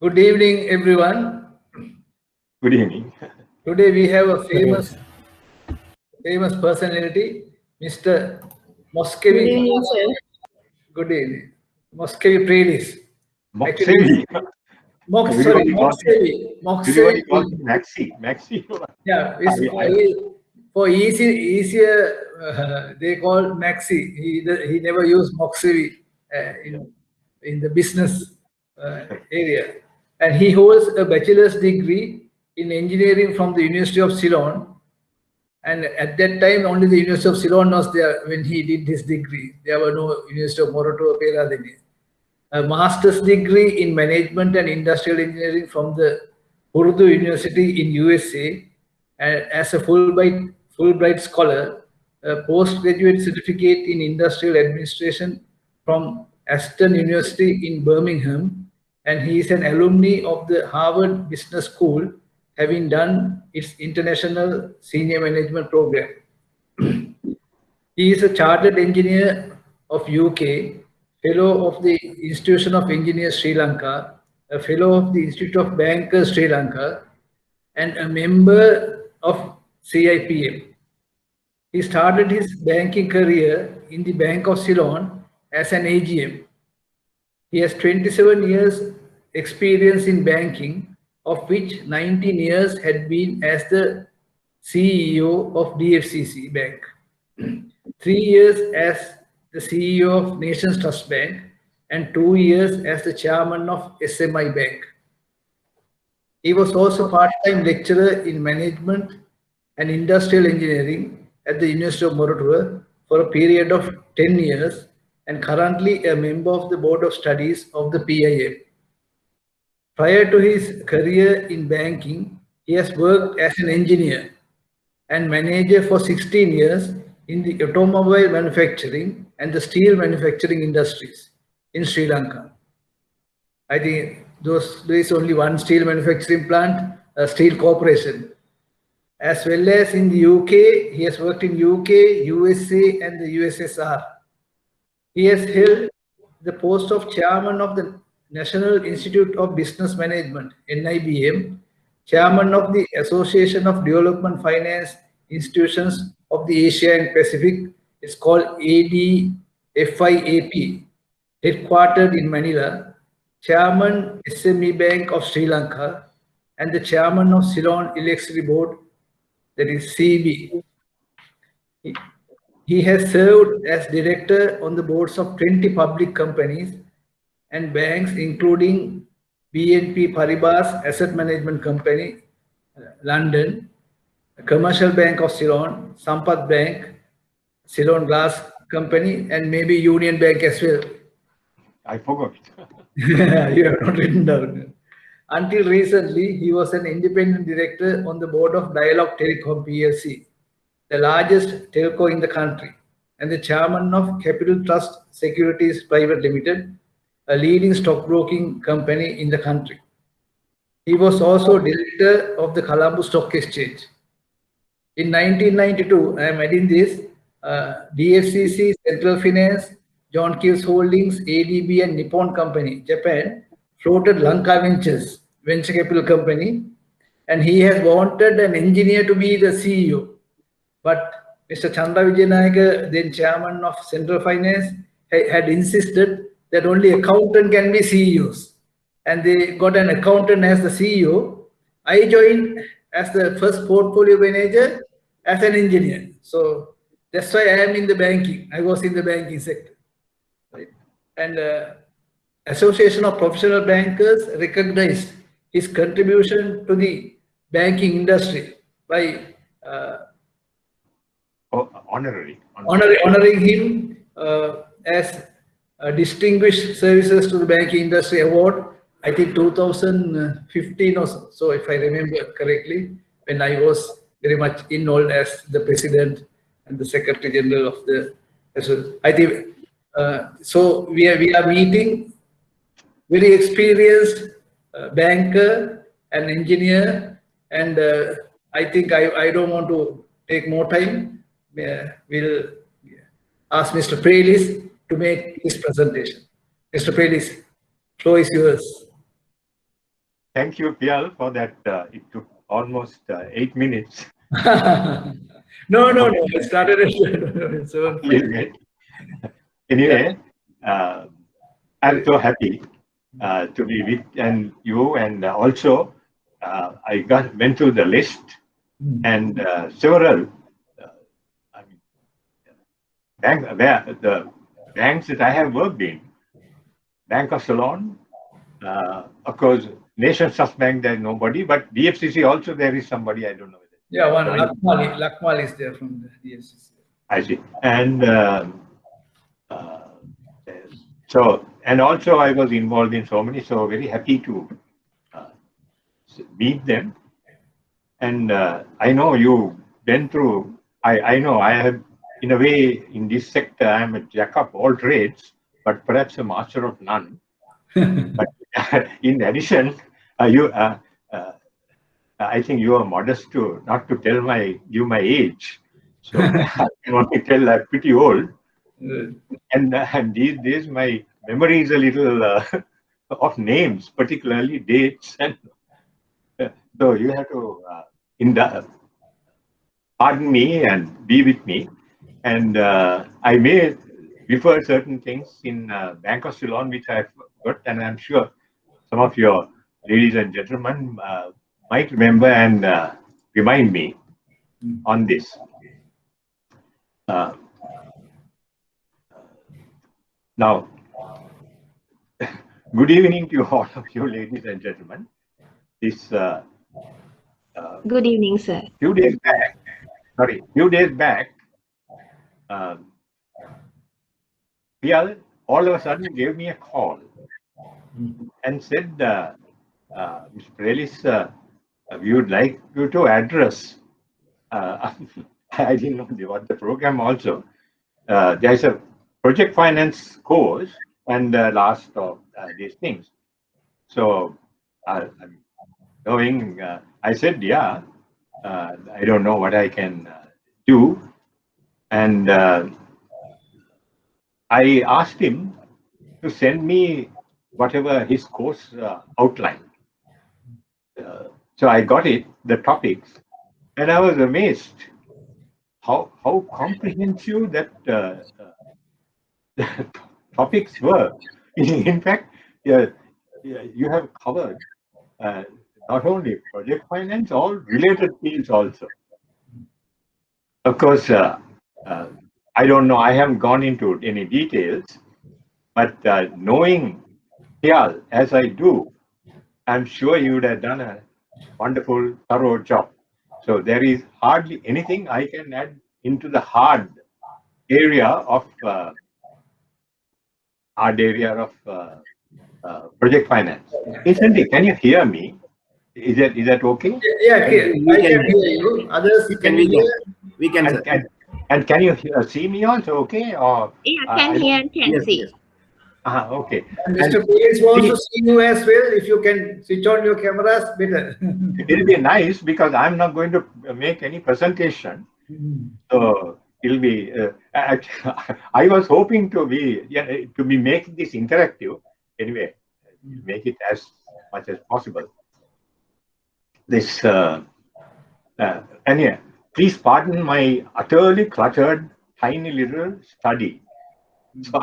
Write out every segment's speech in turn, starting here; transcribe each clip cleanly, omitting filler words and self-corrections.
Good evening, everyone. Good evening. Today we have a famous personality, Mr. Good Moskevi. evening, sir. Good evening, Moskevi Predis. Moxevi. Moksevi. Everybody calls me Maxi. Maxi. Yeah, it's for easier. They call Maxi. He never used Moksevi in the business area, and he holds a bachelor's degree in engineering from the University of Ceylon. And at that time, only the University of Ceylon was there when he did his degree. There were no University of Moratuwa Peradeniya. A master's degree in management and industrial engineering from the Urdu University in USA, and as a Fulbright scholar, a postgraduate certificate in industrial administration from Aston University in Birmingham, and he is an alumni of the Harvard Business School, having done its international senior management program. He is a chartered engineer of UK, fellow of the Institution of Engineers Sri Lanka, a fellow of the Institute of Bankers Sri Lanka, and a member of CIPM. He started his banking career in the Bank of Ceylon as an AGM. He has 27 years experience in banking, of which 19 years had been as the CEO of DFCC Bank, 3 years as the CEO of Nations Trust Bank, and 2 years as the chairman of SMI Bank. He was also part-time lecturer in management and industrial engineering at the University of Moratuwa for a period of 10 years, and currently a member of the Board of Studies of the PIM. Prior to his career in banking, he has worked as an engineer and manager for 16 years in the automobile manufacturing and the steel manufacturing industries in Sri Lanka. I think there is only one steel manufacturing plant, a steel corporation. As well as in the UK, he has worked in UK, USA, and the USSR. He has held the post of chairman of the National Institute of Business Management, NIBM, chairman of the Association of Development Finance Institutions of the Asia and Pacific. It's called ADFIAP, headquartered in Manila, chairman SME Bank of Sri Lanka, and the chairman of Ceylon Electricity Board, that is CEB. He has served as director on the boards of 20 public companies and banks, including BNP Paribas Asset Management Company, London, Commercial Bank of Ceylon, Sampath Bank, Ceylon Glass Company, and maybe Union Bank as well. I forgot. You have not written down. Until recently, he was an independent director on the board of Dialog Telecom PLC, the largest telco in the country, and the chairman of Capital Trust Securities Private Limited, a leading stockbroking company in the country. He was also director of the Colombo Stock Exchange. In 1992, I am adding this, DFCC, Central Finance, John Keells Holdings, ADB, and Nippon Company, Japan, floated Lanka Ventures, venture capital company, and he has wanted an engineer to be the CEO. But Mr. Chandra Vijayanayake, then chairman of Central Finance, had insisted that only accountant can be CEOs. And they got an accountant as the CEO. I joined as the first portfolio manager as an engineer. So that's why I am in the banking. I was in the banking sector. Right? And Association of Professional Bankers recognized his contribution to the banking industry by honoring him as Distinguished Services to the Banking Industry Award, I think 2015 or so. So if I remember correctly, when I was very much involved as the president and the secretary general of the, I think, so we are meeting very experienced banker and engineer, and I think I don't want to take more time. We'll ask Mr. Predis to make his presentation. Mr. Predis, floor is yours. thank you, Pial, for that. It took almost 8 minutes. No. I started at A little bit. Anyway, I'm so happy to be with and you, and also I went through the list, and several I mean, the banks that I have worked in, Bank of Ceylon, of course, Nation Trust Bank, there's nobody, but DFCC also there is somebody, I don't know. Yeah, one Joined. Lakmal is there from the DFCC. I see. And so, and also I was involved in so many, so very happy to meet them. And I know you went through, I know I have, in a way, in this sector, I am a jack of all trades, but perhaps a master of none. But in addition, I think you are modest to not to tell you my age. So I can only tell I'm pretty old. And these days my memory is a little of names, particularly dates, and so you have to pardon me and be with me. And I may refer certain things in Bank of Ceylon, which I've got, and I'm sure some of your ladies and gentlemen might remember and remind me on this. Now, good evening to all of you, ladies and gentlemen. This good evening, sir. Few days back, Pial all of a sudden gave me a call and said, Mr. Prelis, we would like you to address. I didn't know what the program also. There's a project finance course and last of these things. So, knowing, I said, yeah, I don't know what I can do. And I asked him to send me whatever his course outlined. So I got it, the topics, and I was amazed how comprehensive that topics were. In fact, you have covered not only project finance, all related fields also. Of course, I don't know, I haven't gone into any details, but knowing Pial as I do, I'm sure you would have done a wonderful, thorough job. So there is hardly anything I can add into the hard area of project finance. Instantly, can you hear me? Is that okay? Yeah, I can hear you. Others can hear. We can, sir. And can you see me also? Okay, or Yeah, can hear and can see. Yes. Okay. And Mr. Prelis wants to see you as well. If you can switch on your cameras, better. It'll be nice because I'm not going to make any presentation. So it'll be. I was hoping to be making this interactive. Anyway, make it as much as possible. This and yeah, please pardon my utterly cluttered, tiny little study. So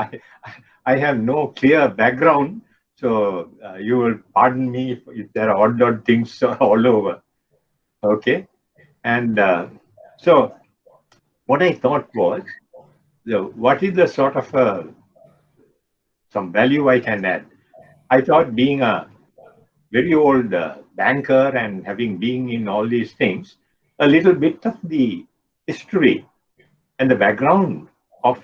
I have no clear background. So you will pardon me if there are odd things all over. Okay, and so what I thought was, what is the sort of some value I can add? I thought being a very old banker and having been in all these things, a little bit of the history and the background of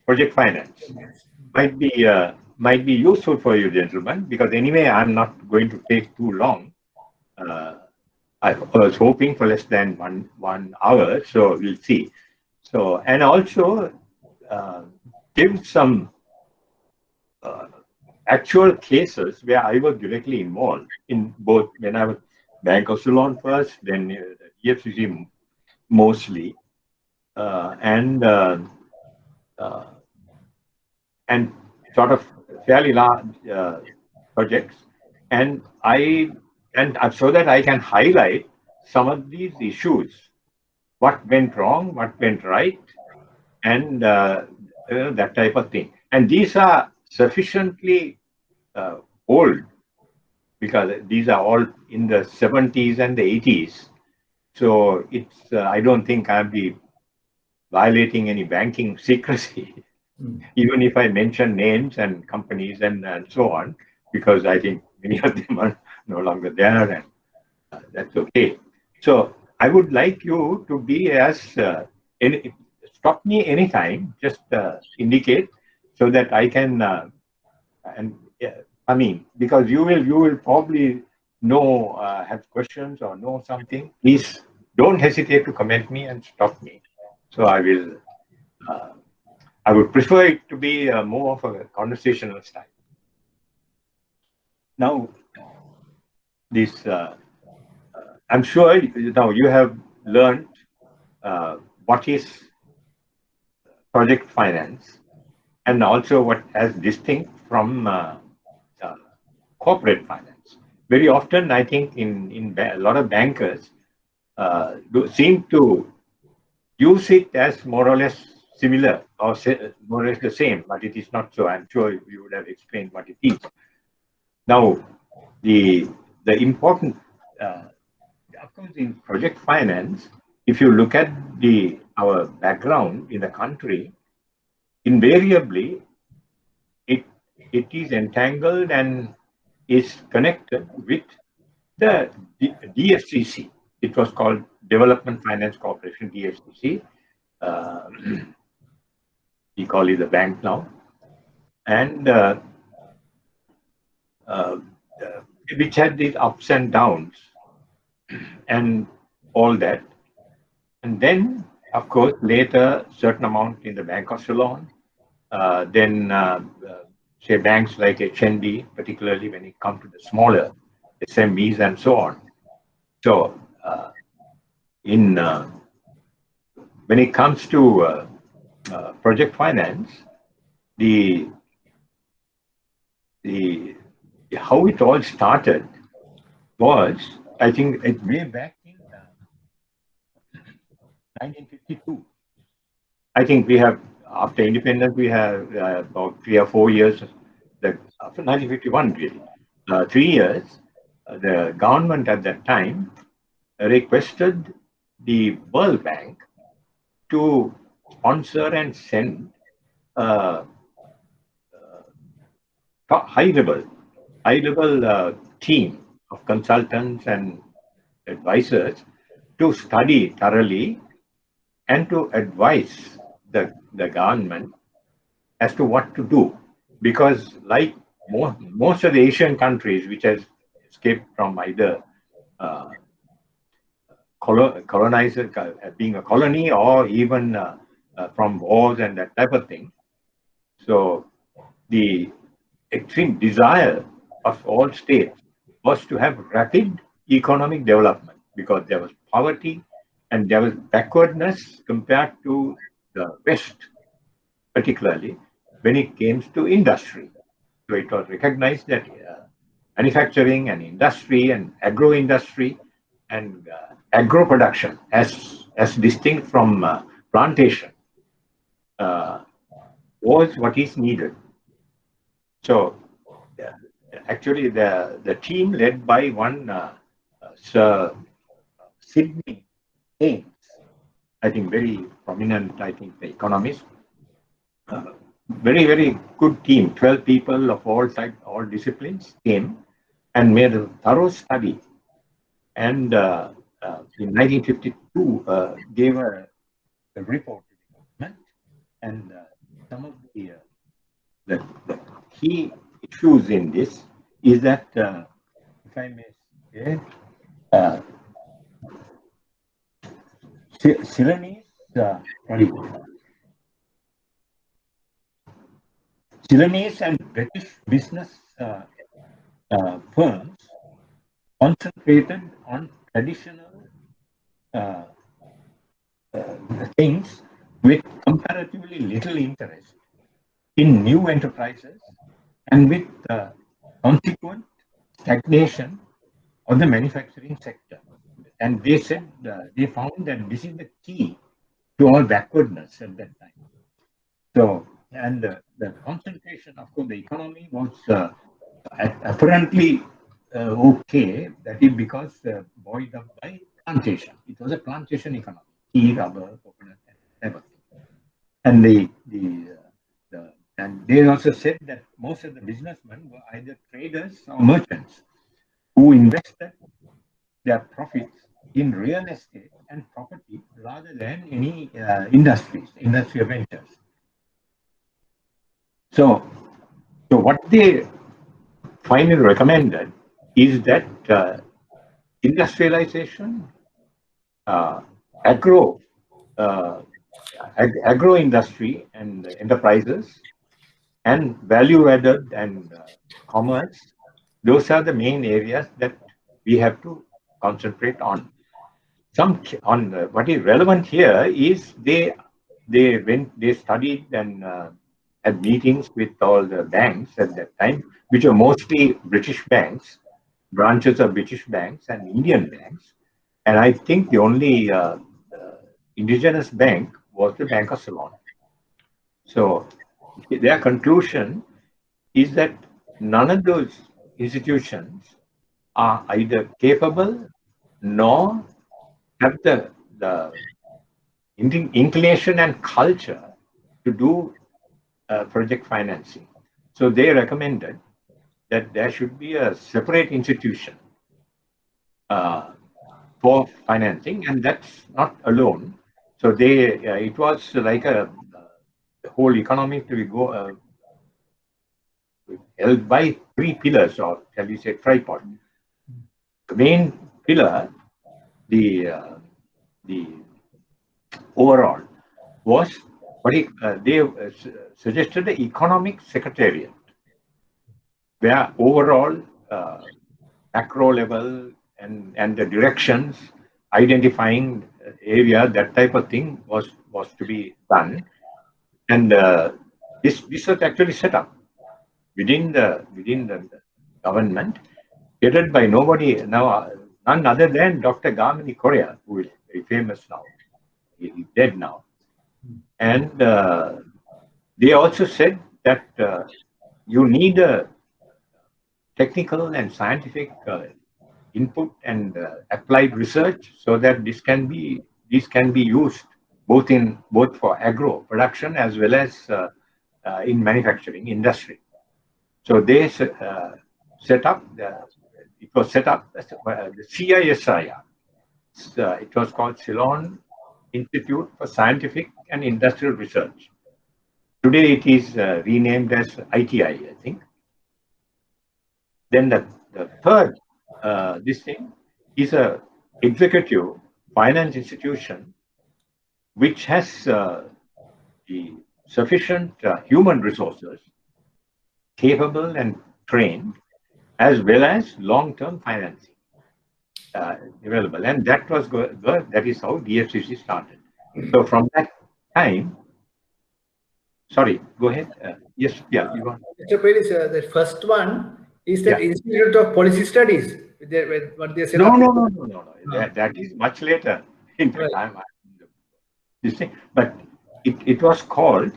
project finance might be useful for you, gentlemen, because anyway, I'm not going to take too long. I was hoping for less than one hour, so we'll see. So, and also give some actual cases where I was directly involved in both when I was Bank of Ceylon first, then EFCC mostly, and sort of fairly large projects, and so that I can highlight some of these issues, what went wrong, what went right, and that type of thing. And these are sufficiently old, because these are all in the 70s and the 80s. So it's I don't think I'll be violating any banking secrecy, even if I mention names and companies and so on, because I think many of them are no longer there, and that's okay. So I would like you to be as stop me anytime, just indicate, so that I can and I mean, because you will probably know, have questions or know something. Please don't hesitate to comment me and stop me. So I would prefer it to be more of a conversational style. Now, this I'm sure now you have learned what is project finance, and also what as distinct from corporate finance. Very often, I think in a lot of bankers seem to use it as more or less similar, or more or less the same, but it is not so. I'm sure you would have explained what it is. Now, the important, of course, in project finance, if you look at our background in the country, invariably it is entangled and is connected with the DFCC. It was called Development Finance Corporation, DFCC. We call it the bank now, and which had these ups and downs and all that. And then, of course, later, certain amount in the Bank of Ceylon, then say banks like HNB, particularly when it comes to the smaller SMEs and so on. So when it comes to project finance, the how it all started was, I think, way back in 1952. I think we have, after independence, we have about 3 or 4 years. After 1951, really, 3 years, the government at that time requested the World Bank to sponsor and send high-level team of consultants and advisors to study thoroughly and to advise the government as to what to do. Because like most of the Asian countries which has escaped from either colonizer being a colony, or even from wars and that type of thing. So the extreme desire of all states was to have rapid economic development, because there was poverty and there was backwardness compared to the West, particularly when it came to industry. So it was recognized that manufacturing and industry and agro-industry and agro-production, as distinct from plantation, was what is needed. So actually the team led by one Sir Sidney Haynes, I think very prominent, I think, the economist, very, very good team, 12 people of all types, all disciplines came and made a thorough study. And in 1952, gave a report to the government, and some of the key issues in this is that, if I may say, Ceylonese and British business firms concentrated on traditional things with comparatively little interest in new enterprises, and with consequent stagnation of the manufacturing sector. And they said, they found that this is the key to our backwardness at that time. So, and the concentration, of course, the economy was apparently okay, that is because buoyed up by plantation. It was a plantation economy, tea, rubber, coconut, and everything. And and they also said that most of the businessmen were either traders or merchants who invested their profits in real estate and property rather than any industrial ventures. So what they finally recommended is that industrialization, agro industry and enterprises, and value added and commerce, those are the main areas that we have to concentrate on. What is relevant here is they studied and had meetings with all the banks at that time, which were mostly British banks, branches of British banks and Indian banks. And I think the only indigenous bank was the Bank of Ceylon. So their conclusion is that none of those institutions are either capable nor have the inclination and culture to do project financing. So they recommended that there should be a separate institution for financing, and that's not alone. So it was like the whole economy to go held by three pillars, or shall we say tripod. The main pillar, the overall, was what they suggested the economic secretariat, where overall macro level and the directions, identifying area, that type of thing was to be done. And this was actually set up within the government, headed by none other than Dr. Gamini Korea, who is very famous now. He's dead now. And they also said that you need a technical and scientific input and applied research, so that this can be used both for agro production as well as in manufacturing industry. So they set up the CISIR. It was called Ceylon Institute for Scientific and Industrial Research. Today it is renamed as ITI, I think. Then the third, this thing is a executive finance institution which has the sufficient human resources, capable and trained, as well as long-term financing available. And that was that is how DFCC started. So from that time, sorry, go ahead. Yes, yeah, you want. Mr. Peris, the first one is that Institute of Policy Studies. What they said. No. That is much later. In fact, Right. This thing, but it was called.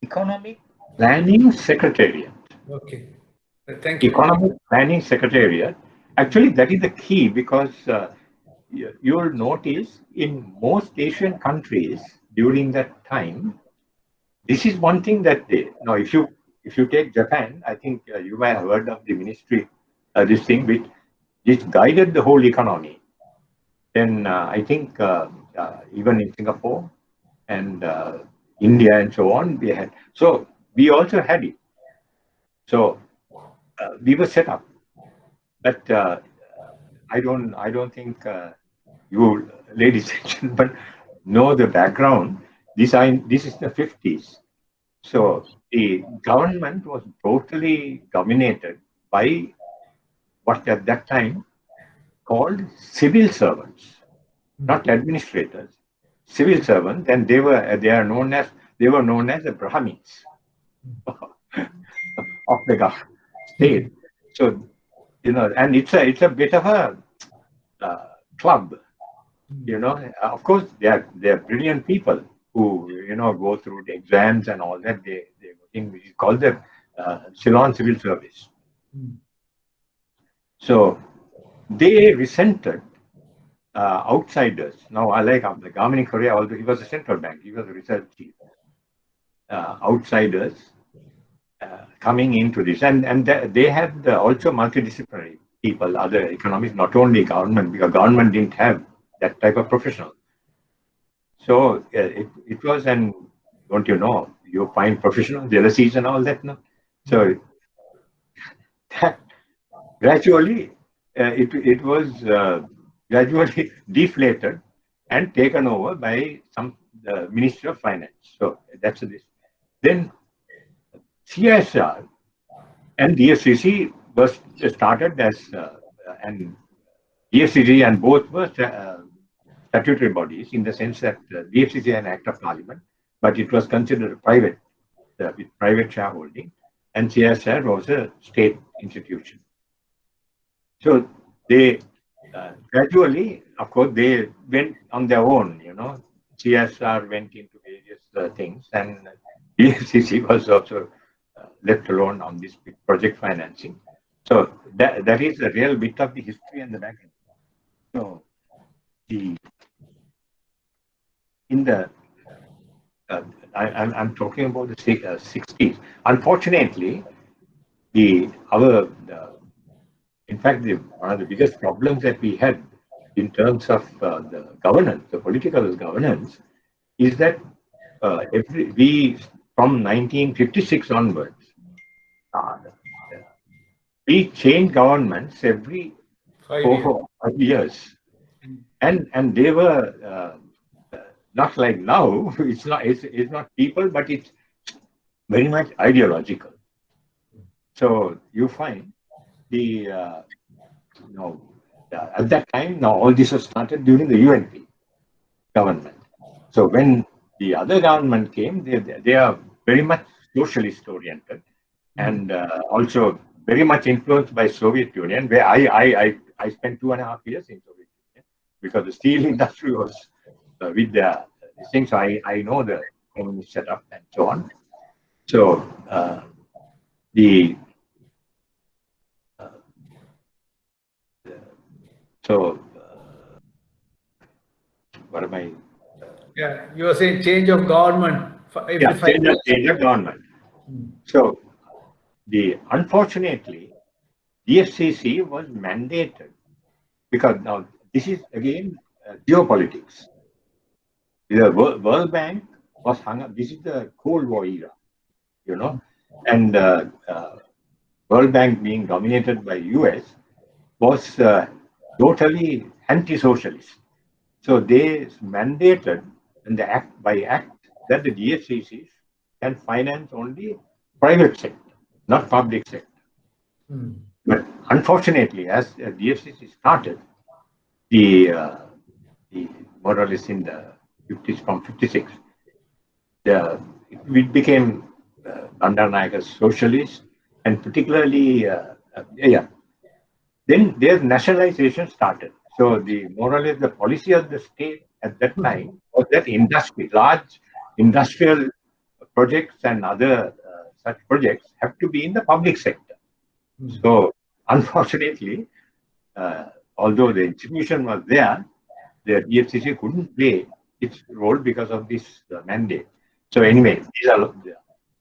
Economic Planning Secretariat. Okay. Thank you. Economic Planning Secretariat. Actually, that is the key, because you will notice in most Asian countries during that time, this is one thing that now if you take Japan, I think you might have heard of the ministry, this thing which guided the whole economy. Then I think even in Singapore and India and so on, we had. So we also had it. So we were set up, but I don't think you, ladies and gentlemen, know the background. This is the 50s. So the government was totally dominated by what at that time called civil servants, not administrators, civil servants, and they were known as the Brahmins of the state. So, and it's a bit of a club. Of course, they're brilliant people who go through the exams and all that. We call them Ceylon Civil Service. So they resented outsiders. Now, I like the Gamini Korea, although he was a central bank, he was a research chief. Outsiders coming into this, and they had also multidisciplinary people, other economists, not only government, because government didn't have that type of professional. So it was, and don't you find professional jealousies and all that, no? So that gradually it was gradually deflated and taken over by the Ministry of Finance. So that's this. Then CSR and DFCC was started as and DFCC, and both were statutory bodies in the sense that DFCC had an Act of Parliament, but it was considered private with private shareholding, and CSR was a state institution. So they gradually, of course, they went on their own. CSR went into various things, and DFCC was also left alone on this project financing. So that is a real bit of the history and the background. So I'm talking about the 60s. Unfortunately, in fact, one of the biggest problems that we had in terms of the governance, the political governance, is that from 1956 onwards, we changed governments every 4 years, and they were not like now. It's not people, but it's very much ideological. So you find at that time, now all this was started during the UNP government. So when the other government came, they are very much socialist oriented, and also very much influenced by Soviet Union, where I spent 2.5 years in Soviet Union because the steel industry was with the things. So I know the communist setup and so on. So what am I? Yeah, you were saying change of government. Change of government. So unfortunately, DFCC was mandated, because now this is again geopolitics. The World Bank was hung up. This is the Cold War era, and World Bank, being dominated by US, was totally anti-socialist. So they mandated by act that the DFCC can finance only private sector, not public sector. But unfortunately, as DFCC started, more or less in the 50s, from 56, it became Bandaranaike socialist, and particularly, then their nationalization started. So more or less the policy of the state at that time was that large industrial projects and other such projects have to be in the public sector. So unfortunately, although the institution was there, the DFCC couldn't play its role because of this mandate. So anyway,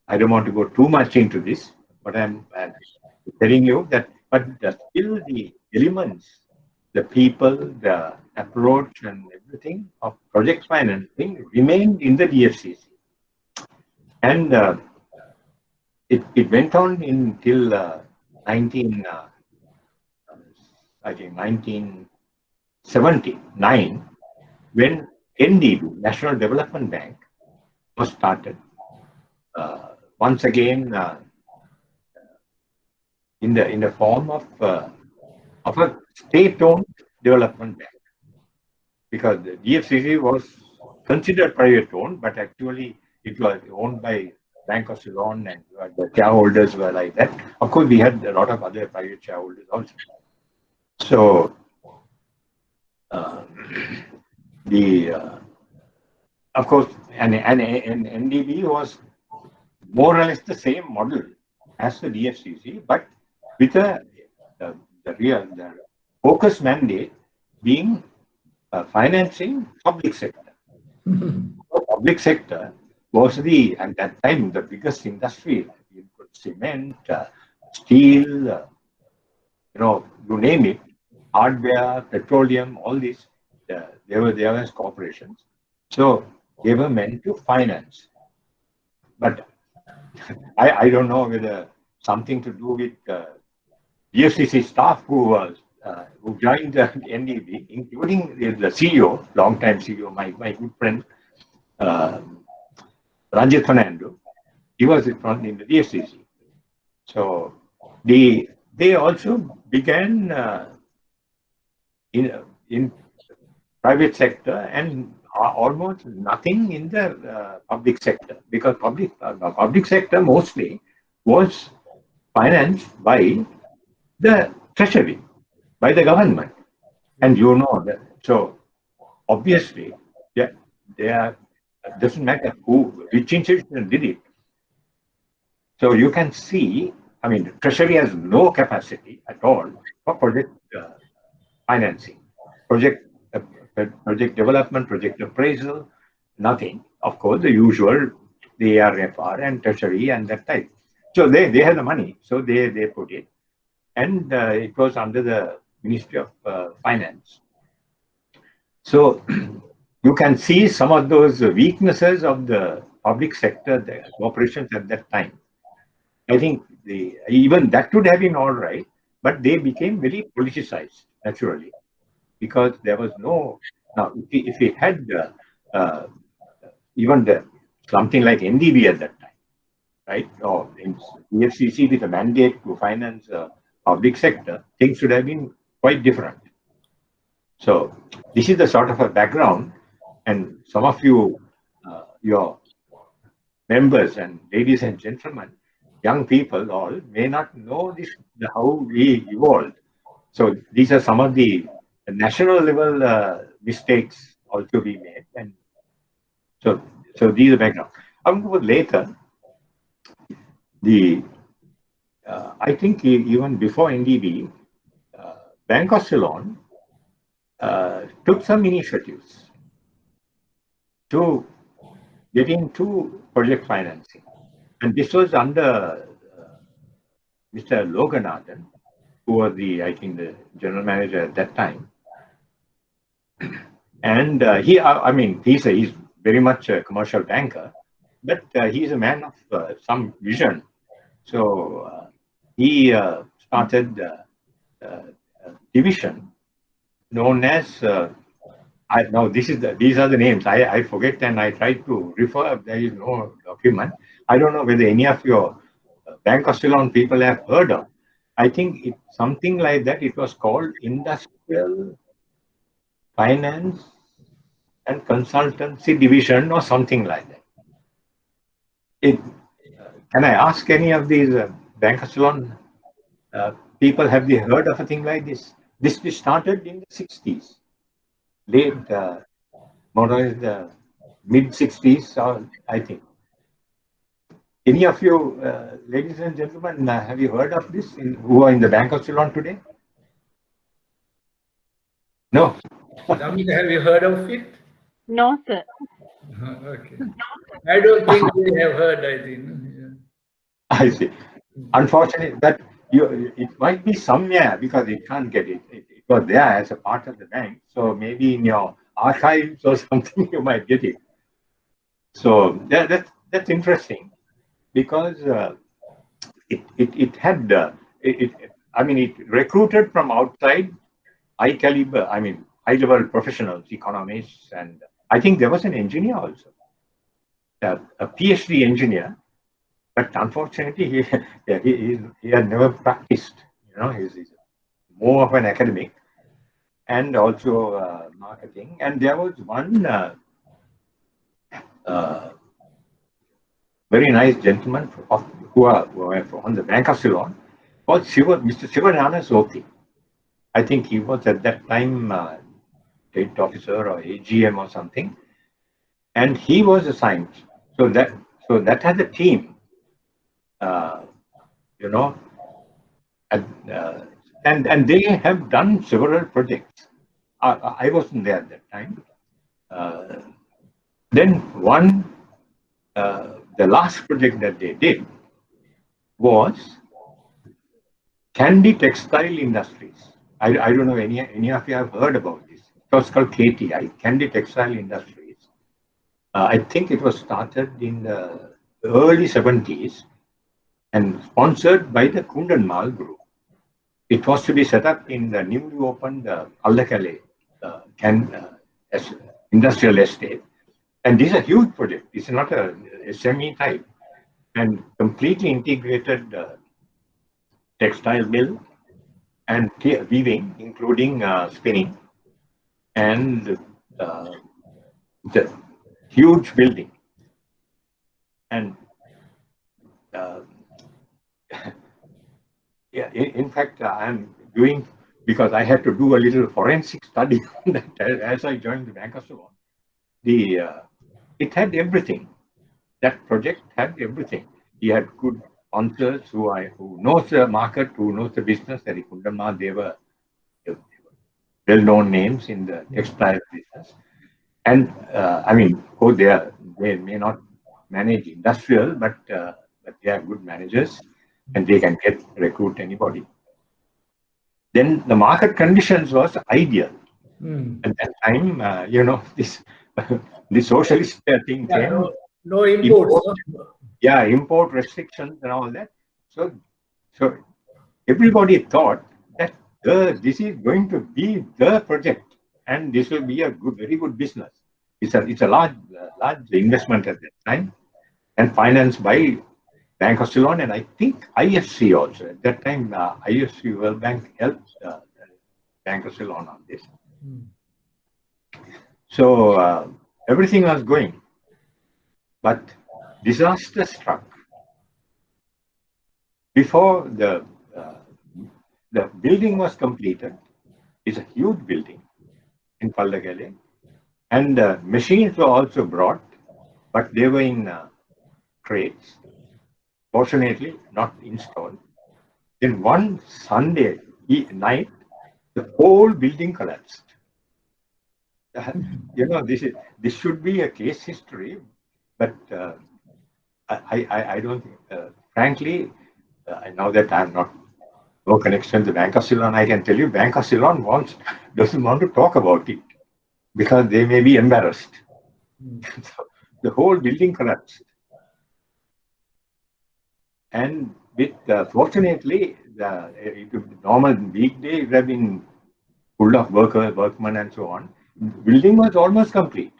I don't want to go too much into this, but I'm telling you that, but still the elements, the people, the approach and everything of project financing remained in the DFCC. And it went on until 1979, when NDB, National Development Bank, was started. Once again, in the form of a state-owned development bank, because the DFCC was considered private owned, but actually it was owned by Bank of Ceylon, and the shareholders were like that. Of course, we had a lot of other private shareholders also. So of course, and NDB was more or less the same model as the DFCC, but with the focus mandate being financing public sector. Public sector was at that time the biggest industry. You could cement, steel, you name it, hardware, petroleum, all these. There were corporations, so they were meant to finance. But I don't know whether something to do with DFCC staff who joined the NDB, including the CEO, long-time CEO, my good friend, Ranjit Fernando. He was in the DFCC. So they also began in private sector and almost nothing in the public sector, because public sector mostly was financed by the treasury, by the government, and you know that. So obviously, doesn't matter which institution did it. So you can see, I mean, the treasury has no capacity at all for project financing, project development, project appraisal, nothing. Of course, the usual, the ARFR and treasury and that type. So they had the money, so they put it, and it was under the Ministry of Finance. So you can see some of those weaknesses of the public sector, the operations at that time. I think even that would have been all right, but they became very politicized naturally, because there was no. Now, if we had even something like NDB at that time, right, or in DFCC with a mandate to finance public sector, things should have been quite different. So this is the sort of a background, and some of you, your members and ladies and gentlemen, young people all may not know this, how we evolved. So these are some of the national level mistakes also we made, and so these are background. I'm going to later. I think even before NDB, Bank of Ceylon took some initiatives to get into project financing, and this was under Mr. Loganathan, who was I think the general manager at that time. And he's very much a commercial banker, but he's a man of some vision. So he started a division known as these are the names. I forget, and I try to refer. There is no document. I don't know whether any of your Bank of Ceylon people have heard of. I think it's something like that. It was called Industrial Finance and Consultancy Division or something like that. Can I ask any of these Bank of Ceylon people, have they heard of a thing like this? This started in the 60s, late, more or less the mid 60s, I think. Any of you, ladies and gentlemen, have you heard of this who are in the Bank of Ceylon today? No. Damika, have you heard of it? No, sir. Okay. I don't think we have heard, I think. Yeah. I see. Unfortunately, that it might be somewhere, because you can't get it. It was there as a part of the bank. So maybe in your archives or something, you might get it. So that's interesting, because it had it recruited from outside high caliber, high level professionals, economists, and I think there was an engineer also, a PhD engineer, but unfortunately he had never practiced. He's more of an academic, and also marketing. And there was one very nice gentleman who are on the Bank of Ceylon, called Mr. Sivanana Sothi. I think he was at that time state officer or AGM or something, and he was assigned. So that had a team, you know, and they have done several projects. I wasn't there at that time. Then the last project that they did was Candy Textile Industries. I don't know any of you have heard about this. It was called KTI, Candy Textile Industries. I think it was started in the early 70s and sponsored by the Kundanmal Group. It was to be set up in the newly opened Allakale industrial estate. And this is a huge project. It's not a SME type, and completely integrated textile mill and weaving, including spinning, and the huge building. And yeah, in fact, I'm doing, because I had to do a little forensic study on that as I joined the Bank of Ceylon. It had everything. That project had everything. He had good sponsors who knows the market, who knows the business. They were well-known names in the textile business. And I mean, they may not manage industrial, but they are good managers, and they can recruit anybody. Then the market conditions was ideal. At that time, you know, the socialist thing came. No imports. Import restrictions and all that. So everybody thought that this is going to be the project, and this will be a very good business. It's a large investment at that time, and financed by Bank of Ceylon, and I think IFC also. At that time, IFC World Bank helped Bank of Ceylon on this. So everything was going, but disaster struck. Before the building was completed, it's a huge building in Pallagale, and machines were also brought, but they were in crates. Fortunately, not installed. Then one Sunday night, the whole building collapsed. You know, this should be a case history, but I don't think, frankly, now that I'm no connection to Bank of Ceylon, I can tell you Bank of Ceylon doesn't want to talk about it because they may be embarrassed. So the whole building collapsed. And fortunately, the normal weekday would have been full of workmen and so on. The building was almost complete.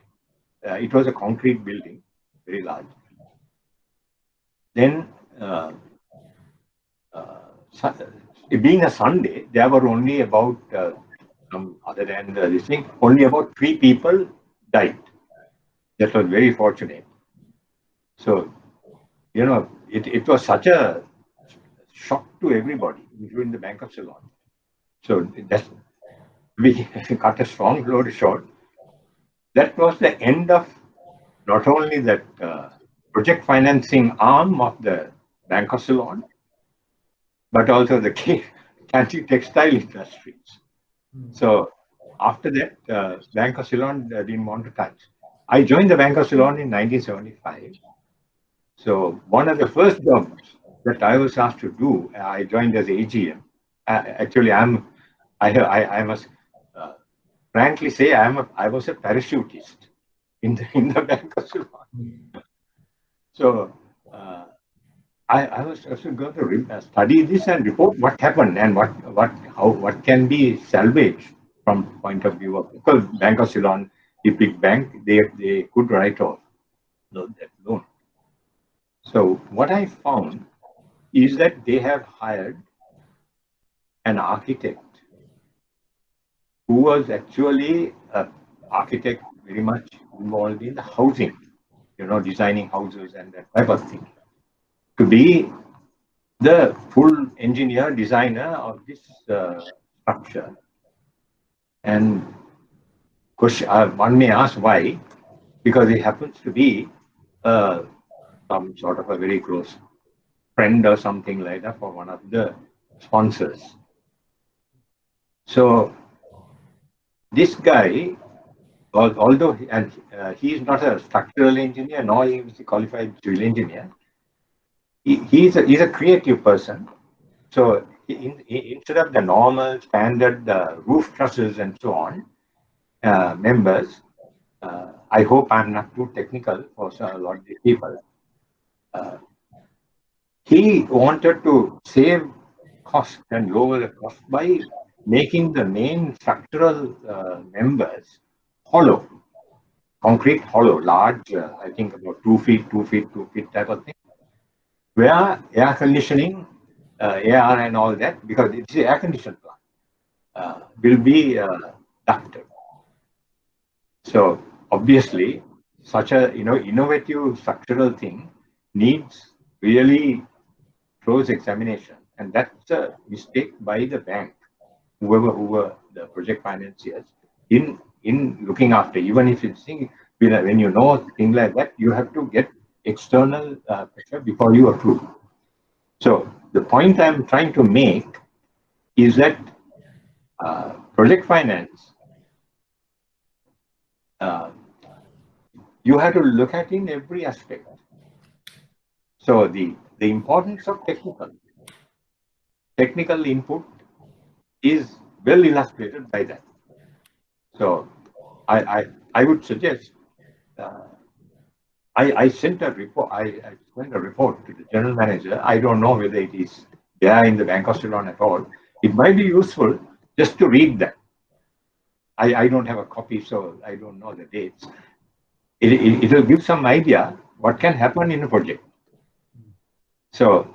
It was a concrete building, very large. Then, being a Sunday, there were only about, other than this thing, only about 3 people died. That was very fortunate. So, you know, it was such a shock to everybody, including the Bank of Ceylon. So we cut a strong story short. That was the end of not only that project financing arm of the Bank of Ceylon, but also the Candy Textile Industries. So after that, Bank of Ceylon didn't want to touch. I joined the Bank of Ceylon in 1975. So one of the first jobs that I was asked to do, I joined as AGM. Actually, I must frankly say I was a parachutist in the Bank of Ceylon. So I was also going to study this and report what happened and what can be salvaged from point of view of, because Bank of Ceylon, the big bank, they could write off that loan. So what I found is that they have hired an architect who was actually an architect very much involved in the housing designing houses and that type of thing, to be the full engineer, designer of this structure. And question, one may ask why, because he happens to be some sort of a very close friend or something like that for one of the sponsors. So this guy, although he is not a structural engineer, nor he is a qualified civil engineer, he's a creative person. So instead of the normal standard roof trusses and so on, members, I hope I'm not too technical for a lot of the people. He wanted to save cost and lower the cost by making the main structural members hollow, concrete hollow, large, I think about 2 feet, 2 feet, 2 feet type of thing, where air conditioning, air and all that, because it's an air conditioned plant, will be ducted. So obviously, such a innovative structural thing needs really close examination, and that's a mistake by the bank, whoever the project financiers in looking after. Even if it's when you know things like that, you have to get external pressure before you approve. So the point I'm trying to make is that project finance, you have to look at in every aspect. So the importance of technical input is well illustrated by that. So I would suggest, I sent a report. I sent a report to the general manager. I don't know whether it is there in the Bank of Ceylon at all. It might be useful just to read that. I don't have a copy, so I don't know the dates. It will give some idea what can happen in a project. So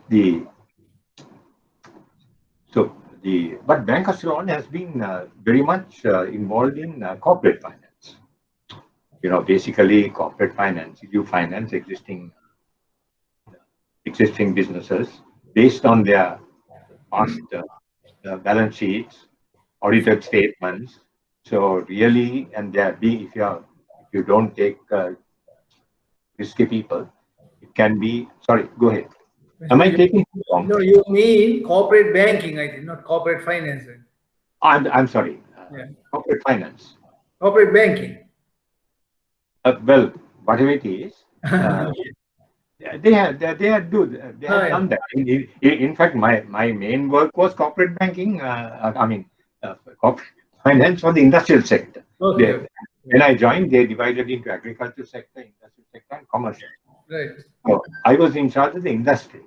but Bank of Ceylon has been very much involved in corporate finance. Basically corporate finance. You finance existing businesses based on their past balance sheets, audited statements. So really, and if you don't take risky people, it can be. Sorry, go ahead. Am I taking too long? No, you mean corporate banking, I think, not corporate finance. I'm sorry. Yeah. Corporate finance. Corporate banking. Well, whatever it is, they had done that. In fact, my main work was corporate banking. Corporate finance for the industrial sector. Okay. When I joined, they divided into agricultural sector, industrial sector, and commercial. Right. So I was in charge of the industry.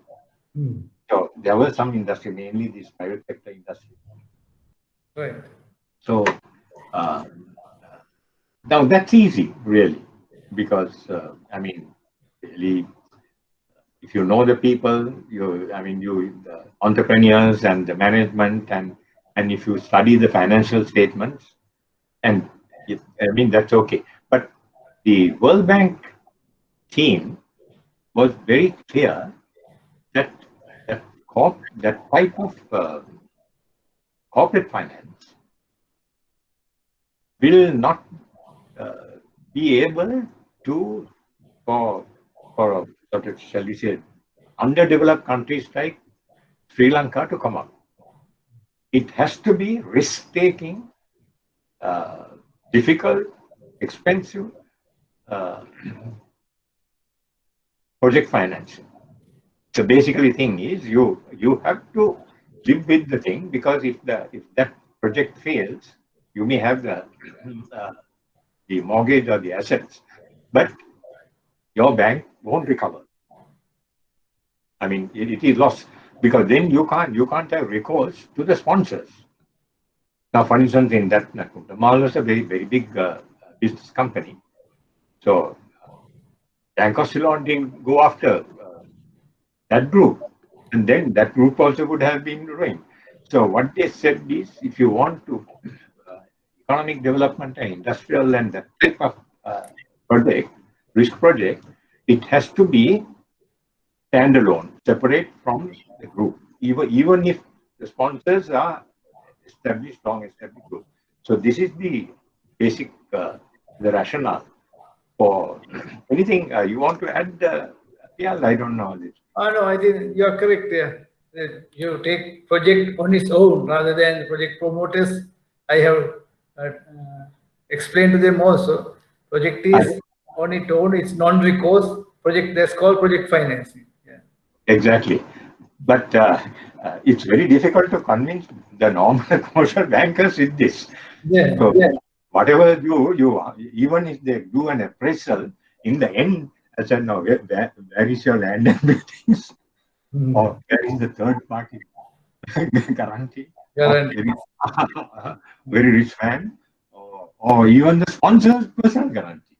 Hmm. So there was some industry, mainly this private sector industry. Right. So now that's easy, really, because really, if you know the people, the entrepreneurs and the management, and if you study the financial statements, and that's okay. But the World Bank team was very clear that that type of corporate finance will not be able to, for sort of, shall we say, underdeveloped countries like Sri Lanka to come up. It has to be risk-taking, difficult, expensive project financing. So basically, thing is you have to live with the thing, because if that project fails, you may have the mortgage or the assets, but your bank won't recover. It is lost, because then you can't have recourse to the sponsors. Now, for instance, in that Kuntamal was a very, very big business company. So Bank of Ceylon didn't go after that group, and then that group also would have been ruined. So what they said is, if you want to economic development and industrial and that type of risk project, it has to be standalone, separate from the group, even if the sponsors are established, strong established group. So this is the basic, the rationale for anything you want to add. Yeah, I don't know this. Oh, no, I think you're correct there. You take project on its own rather than project promoters. I have explained to them also. Project is on its own, it's non-recourse project, that's called project financing. Yeah. Exactly. But it's very difficult to convince the normal commercial bankers with this. Yeah. So whatever you even if they do an appraisal, in the end, I said, no, where is your land and buildings? Or where is the third party guarantee? Guarantee. Very rich man, or even the sponsor's personal guarantee.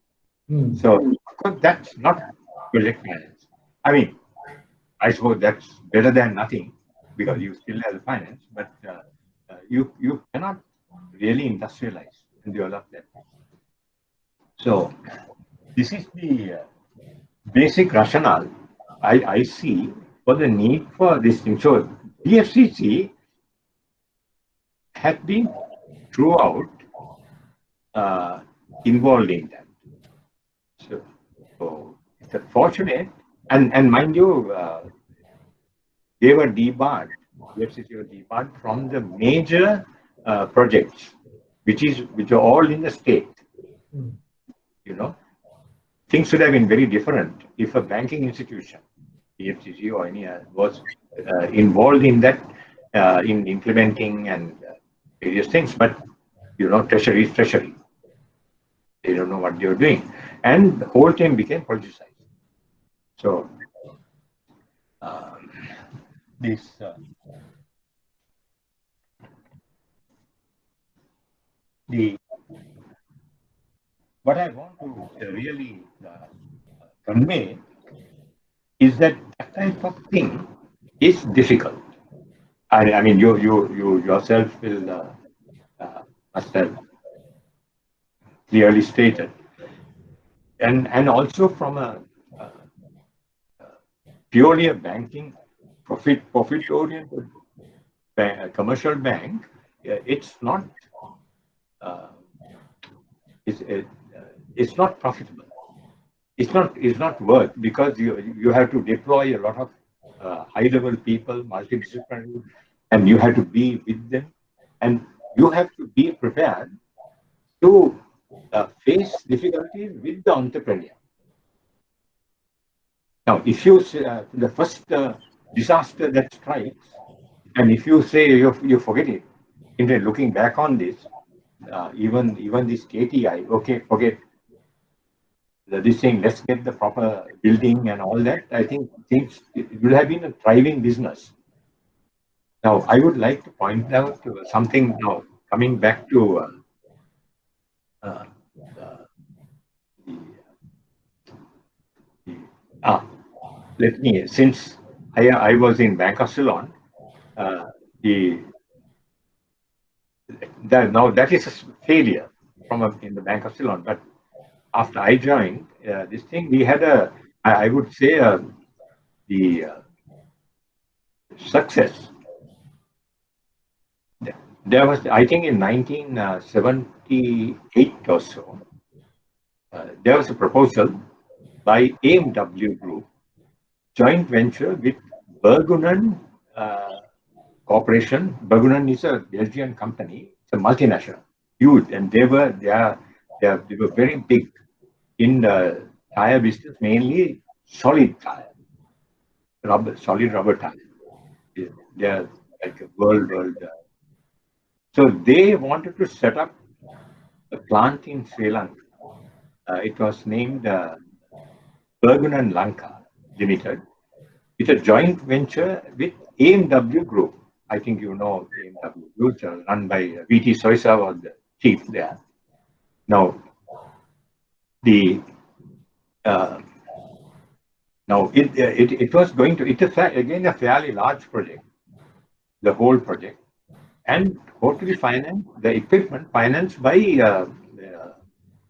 So, of course, that's not project finance. I mean, I suppose that's better than nothing because you still have the finance, but you cannot really industrialize and develop that. So, this is the basic rationale I see for the need for this thing. So, DFCC had been throughout involved in that. So it's unfortunate, and mind you, they were debarred. DFCC were debarred from the major projects, which are all in the state. You know, things should have been very different if a banking institution, DFCC or any was involved in that, in implementing and various things. But you know, treasury is treasury. They don't know what they're doing, and the whole thing became politicized. So this what I want to really convey is that that type of thing is difficult. I mean, you yourself will must have clearly stated, and also from a purely a banking profit oriented commercial bank, it's not it's not profitable. It's not worth, because you have to deploy a lot of high level people, multidisciplinary, and you have to be with them, and you have to be prepared to face difficulties with the entrepreneur. Now, if you the first disaster that strikes, and if you say you forget it, in looking back on this, even this KTI, okay, forget this thing. Let's get the proper building and all that. I think things it would have been a thriving business. Now, I would like to point out something now, coming back to let me, since I was in Bank of Ceylon, now that is a failure in the Bank of Ceylon. But after I joined this thing, we had I would say the success. There was, I think, in 1978 or so, there was a proposal by AMW Group, joint venture with Bergunnen Corporation. Bergunnen is a Belgian company. It's a multinational, huge, and they were very big in the tire business, mainly solid tire, solid rubber tire. They are like a world. So they wanted to set up a plant in Sri Lanka. It was named Bergunnen Lanka Limited. It's a joint venture with AMW Group. I think you know AMW Group, run by V.T. Soisa was the chief there. Now, it was going to, it's again a fairly large project, the whole project, and totally financed, the equipment financed by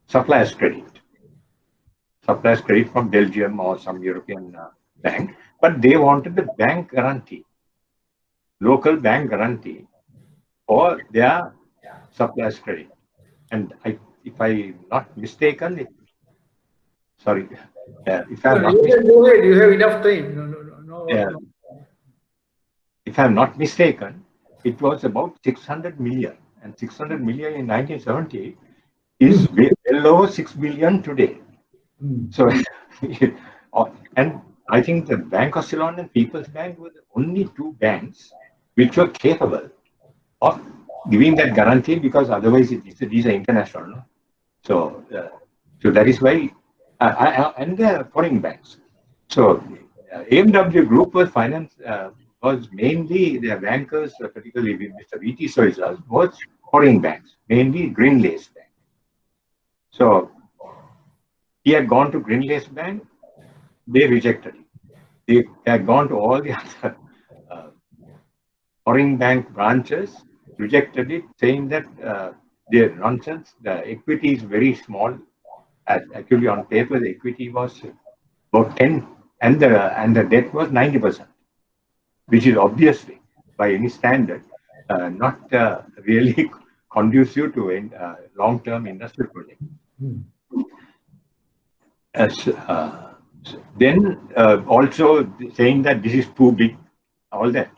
suppliers credit. supplies credit from Belgium or some European bank, but they wanted the bank guarantee, local bank guarantee for their supplies credit. And if I'm not mistaken, sorry, if I'm not mistaken, go ahead. You have enough time. No. If I'm not mistaken, it was about 600 million, and 600 million in 1970 is well over 6 billion today. So, and I think the Bank of Ceylon and People's Bank were the only two banks which were capable of giving that guarantee, because otherwise these are international. No? So that is why, and the foreign banks. So AMW Group was mainly their bankers, particularly with Mr. V.T. Soizal, was foreign banks, mainly Greenlace Bank. So he had gone to Greenlace Bank, they rejected it. They had gone to all the other foreign bank branches, rejected it, saying that they're nonsense. The equity is very small. Actually, on paper, the equity was about 10, and the debt was 90%, which is obviously, by any standard, not really conducive to a long-term industrial project. Then also saying that this is too big, all that.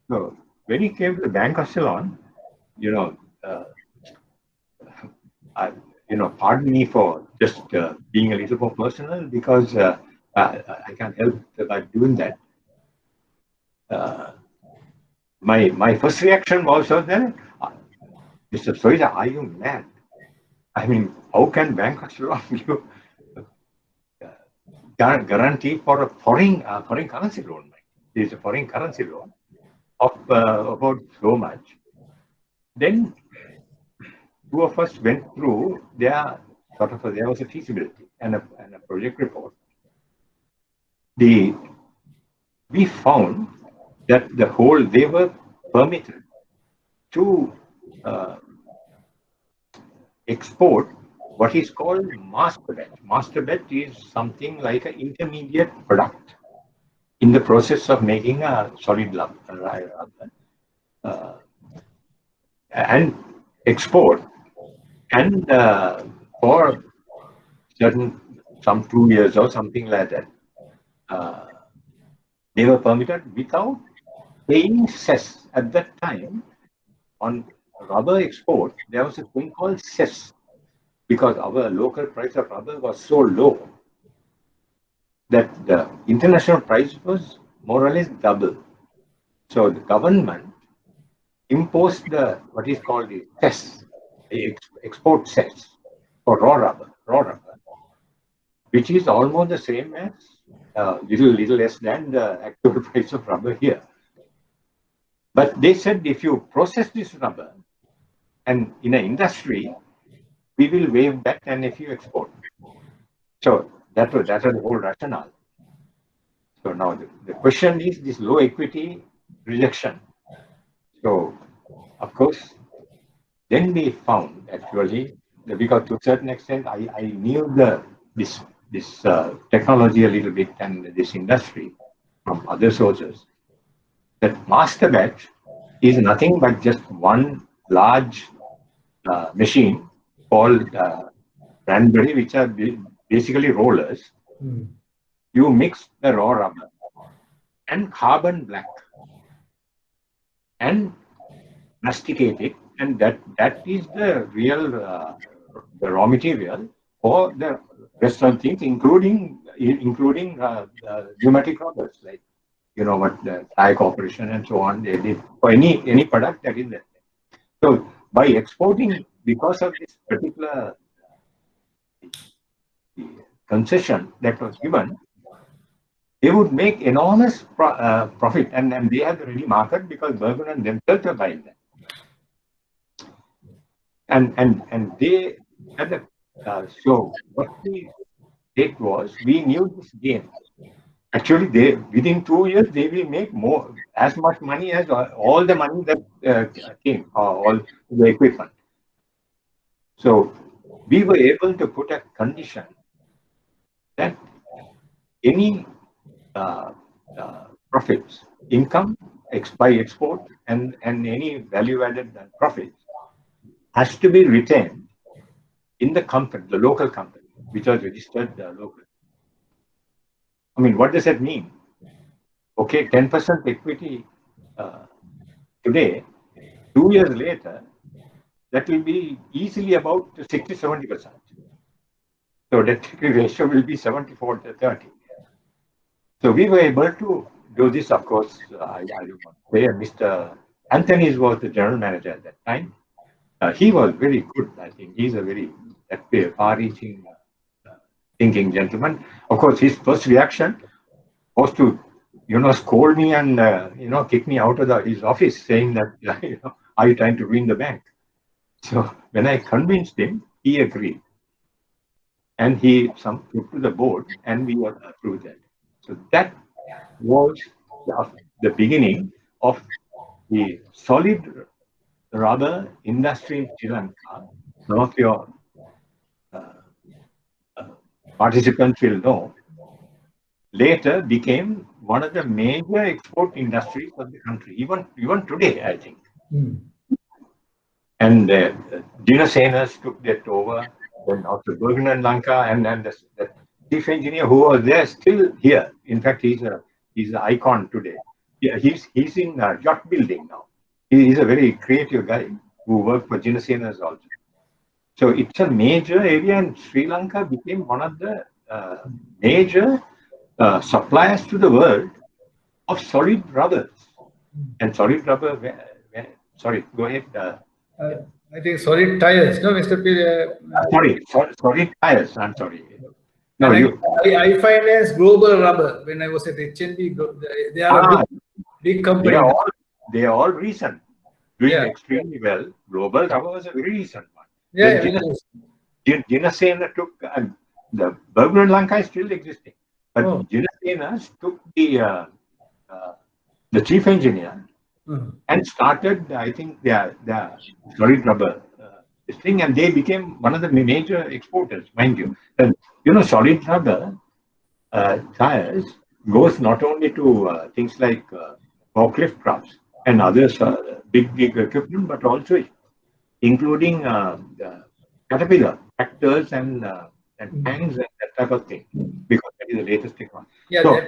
So when he came to the Bank of Ceylon, pardon me for just being a little more personal, because I can't help by doing that. My first reaction was that, Mr. Soizal, are you mad? I mean, how can Bank of Ceylon give guarantee for a foreign currency loan? There is a foreign currency loan of about so much. Then two of us went through there was a feasibility and a project report. We found that they were permitted to export what is called master batch. Master batch is something like an intermediate product in the process of making a solid rubber, and export, and for some 2 years or something like that, they were permitted without paying cess. At that time, on rubber export, there was a thing called cess, because our local price of rubber was so low that the international price was more or less double. So the government imposed what is called the cess, export cess for raw rubber, which is almost the same as little less than the actual price of rubber here. But they said, if you process this rubber and in an industry, we will waive that, and if you export. So that was the whole rationale. So now the question is this low equity rejection. So of course, then we found actually, because to a certain extent I knew this technology a little bit and this industry from other sources, that master batch is nothing but just one large machine called Cranberry, which are basically rollers. You mix the raw rubber and carbon black and masticate it, and that is the real the raw material for the rest of things, including pneumatic rubbers, like what the Thai Corporation and so on, they did for any product that is there. So by exporting, because of this particular concession that was given, they would make enormous profit, and they had the ready market because Bergman themselves were buying them. And they had so what we did was, we knew this game. Actually, within 2 years they will make as much money as all the money that came, all the equipment. So we were able to put a condition that any profits, income by export and any value-added profits has to be retained in the company, the local company, which was registered locally. I mean, what does that mean? Okay, 10% equity today, 2 years later, that will be easily about 60-70%. So debt equity ratio will be 74-30. So we were able to do this. Of course, I don't want to say Mr. Anthony was the general manager at that time. He was very good. I think he's a very far-reaching thinking gentleman. Of course, his first reaction was to, scold me and, kick me out of his office, saying that, are you trying to ruin the bank? So when I convinced him, he agreed. And he put to the board, and we approved that. So that was the beginning of the solid rubber industry in Sri Lanka. Some of your participants will know, later became one of the major export industries of the country, even today, I think. And Dinasenas took that over, then after Bergman Lanka, and the chief engineer who was there still here. In fact, he's an icon today. Yeah, he's in yacht building now. He's a very creative guy who worked for Dinasenas also. So it's a major area, and Sri Lanka became one of the major suppliers to the world of solid rubbers. And solid rubber, sorry, go ahead. I think solid tires, no, Mr. P. Solid tires, I'm sorry. No, I financed Global Rubber when I was at HNB. They are a big company. They are all recent, doing extremely well. Global Rubber was a very recent one. Yeah, Jinasena took, the Bergman Lanka is still existing, but Jinasena took the chief engineer and started, I think, their solid rubber thing, and they became one of the major exporters, mind you. And solid rubber tires goes not only to things like forklift trucks and others, big equipment, but also including Caterpillar tractors and tanks and that type of thing, because that is the latest technology. Yeah, so,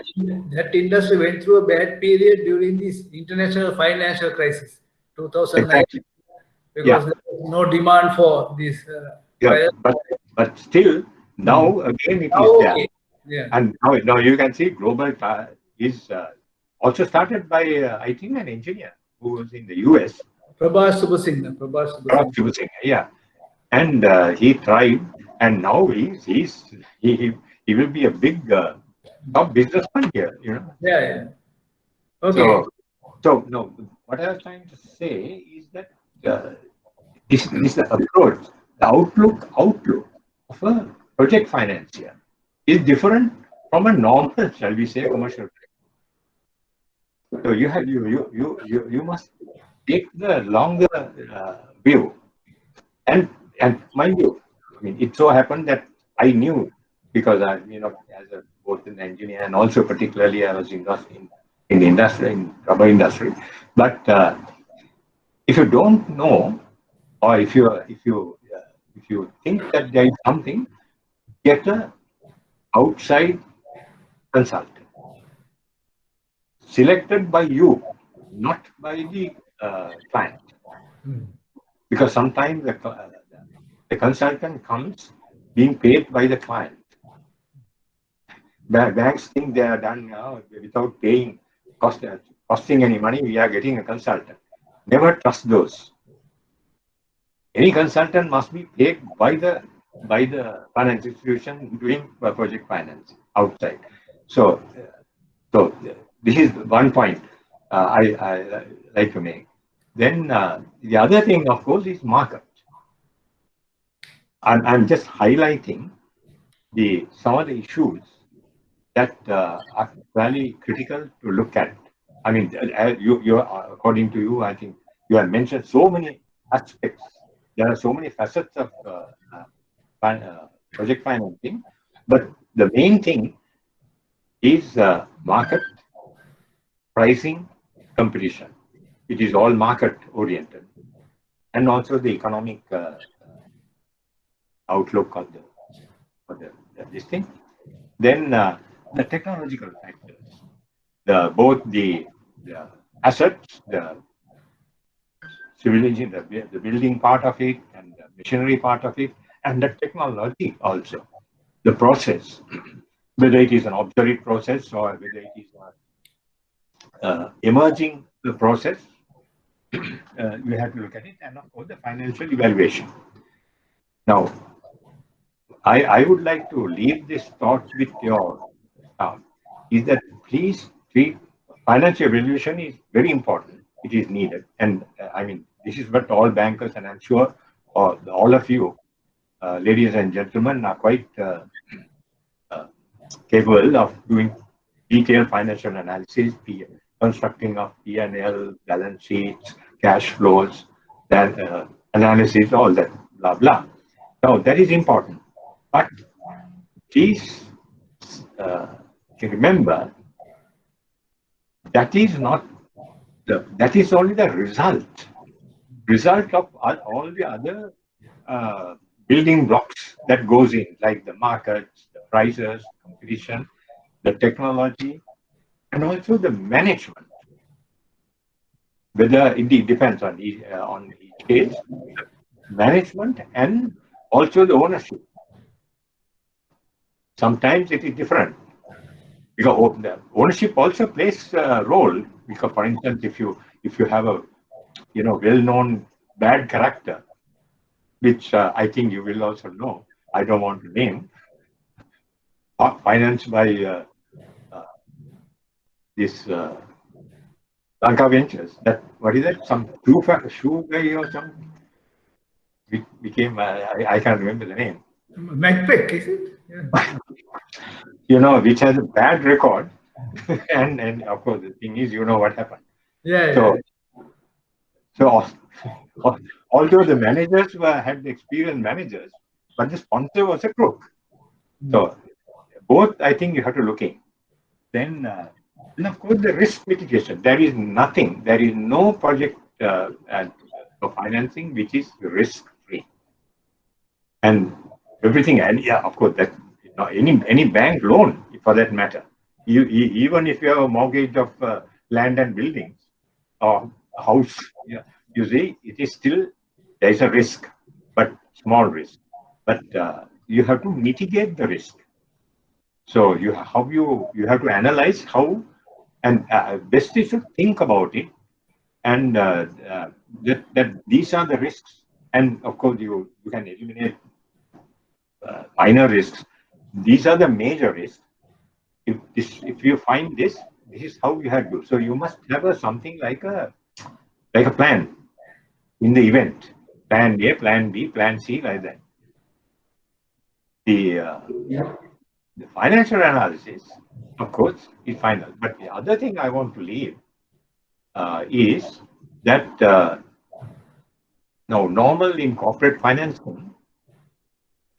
that industry went through a bad period during this international financial crisis, 2009, exactly. Because there was no demand for this. But still, now again it is there. Yeah. And now you can see Global is also started by, I think, an engineer who was in the US. Prabhas Subhasinghe. Yeah. And he tried, and now he will be a big top businessman here, Yeah. Okay. So no, what I was trying to say is that this the approach, the outlook of a project financier is different from a normal, shall we say, commercial project. So you must take the longer view, and mind you, I mean, it so happened that I knew, because I, as both an engineer and also particularly I was in the industry, in rubber industry. But if you don't know, or if you think that there is something, get a outside consultant selected by you, not by the client, because sometimes the consultant comes being paid by the client. Banks think they are done without costing any money. We are getting a consultant. Never trust those. Any consultant must be paid by the finance institution doing project finance outside. So this is one point I like to make. Then the other thing, of course, is market. I'm just highlighting some of the issues that are fairly critical to look at. I mean, according to you, I think you have mentioned so many aspects. There are so many facets of project financing, but the main thing is market, pricing, competition. It is all market oriented, and also the economic outlook of this thing. Then the technological factors, both the assets, the civil engineering, the building part of it, and the machinery part of it, and the technology also, the process, whether it is an obsolete process or whether it is emerging the process, you have to look at it, and of course the financial evaluation. Now, I would like to leave this thought with your is that please treat financial evaluation is very important. It is needed, and I mean this is what all bankers, and I'm sure all of you, ladies and gentlemen, are quite capable of doing detailed financial analysis, constructing of P&L, balance sheets, cash flows, then analysis, all that, blah blah. Now that is important, but please remember that is not that is only the result of all the other building blocks that goes in, like the markets, the prices, competition, the technology, and also the management. Whether it depends on each case, management and also the ownership. Sometimes it is different, because the ownership also plays a role. Because, for instance, if you have a well-known bad character, which I think you will also know, I don't want to name, financed by this Lanka Ventures. That what is that? Some shoe guy or something? Became I can't remember the name. Macpac, is it? Yeah. Which has a bad record, and of course the thing is, what happened. Yeah. So although the managers had experienced managers, but the sponsor was a crook. So both, I think you have to look in. Then, and of course, the risk mitigation. There is no project for financing which is risk-free. And everything, and yeah, of course, that any bank loan for that matter, even if you have a mortgage of land and buildings or a house, you see, it is still, there is a risk, but small risk. But you have to mitigate the risk. So you have to analyze how, and best is to think about it, and that these are the risks, and of course you can eliminate minor risks. These are the major risks. If you find this is how you have to. So you must have something like a plan in the event. Plan A, plan B, plan C, like that. The financial analysis, of course, is final. But the other thing I want to leave is that now, normal in corporate financing,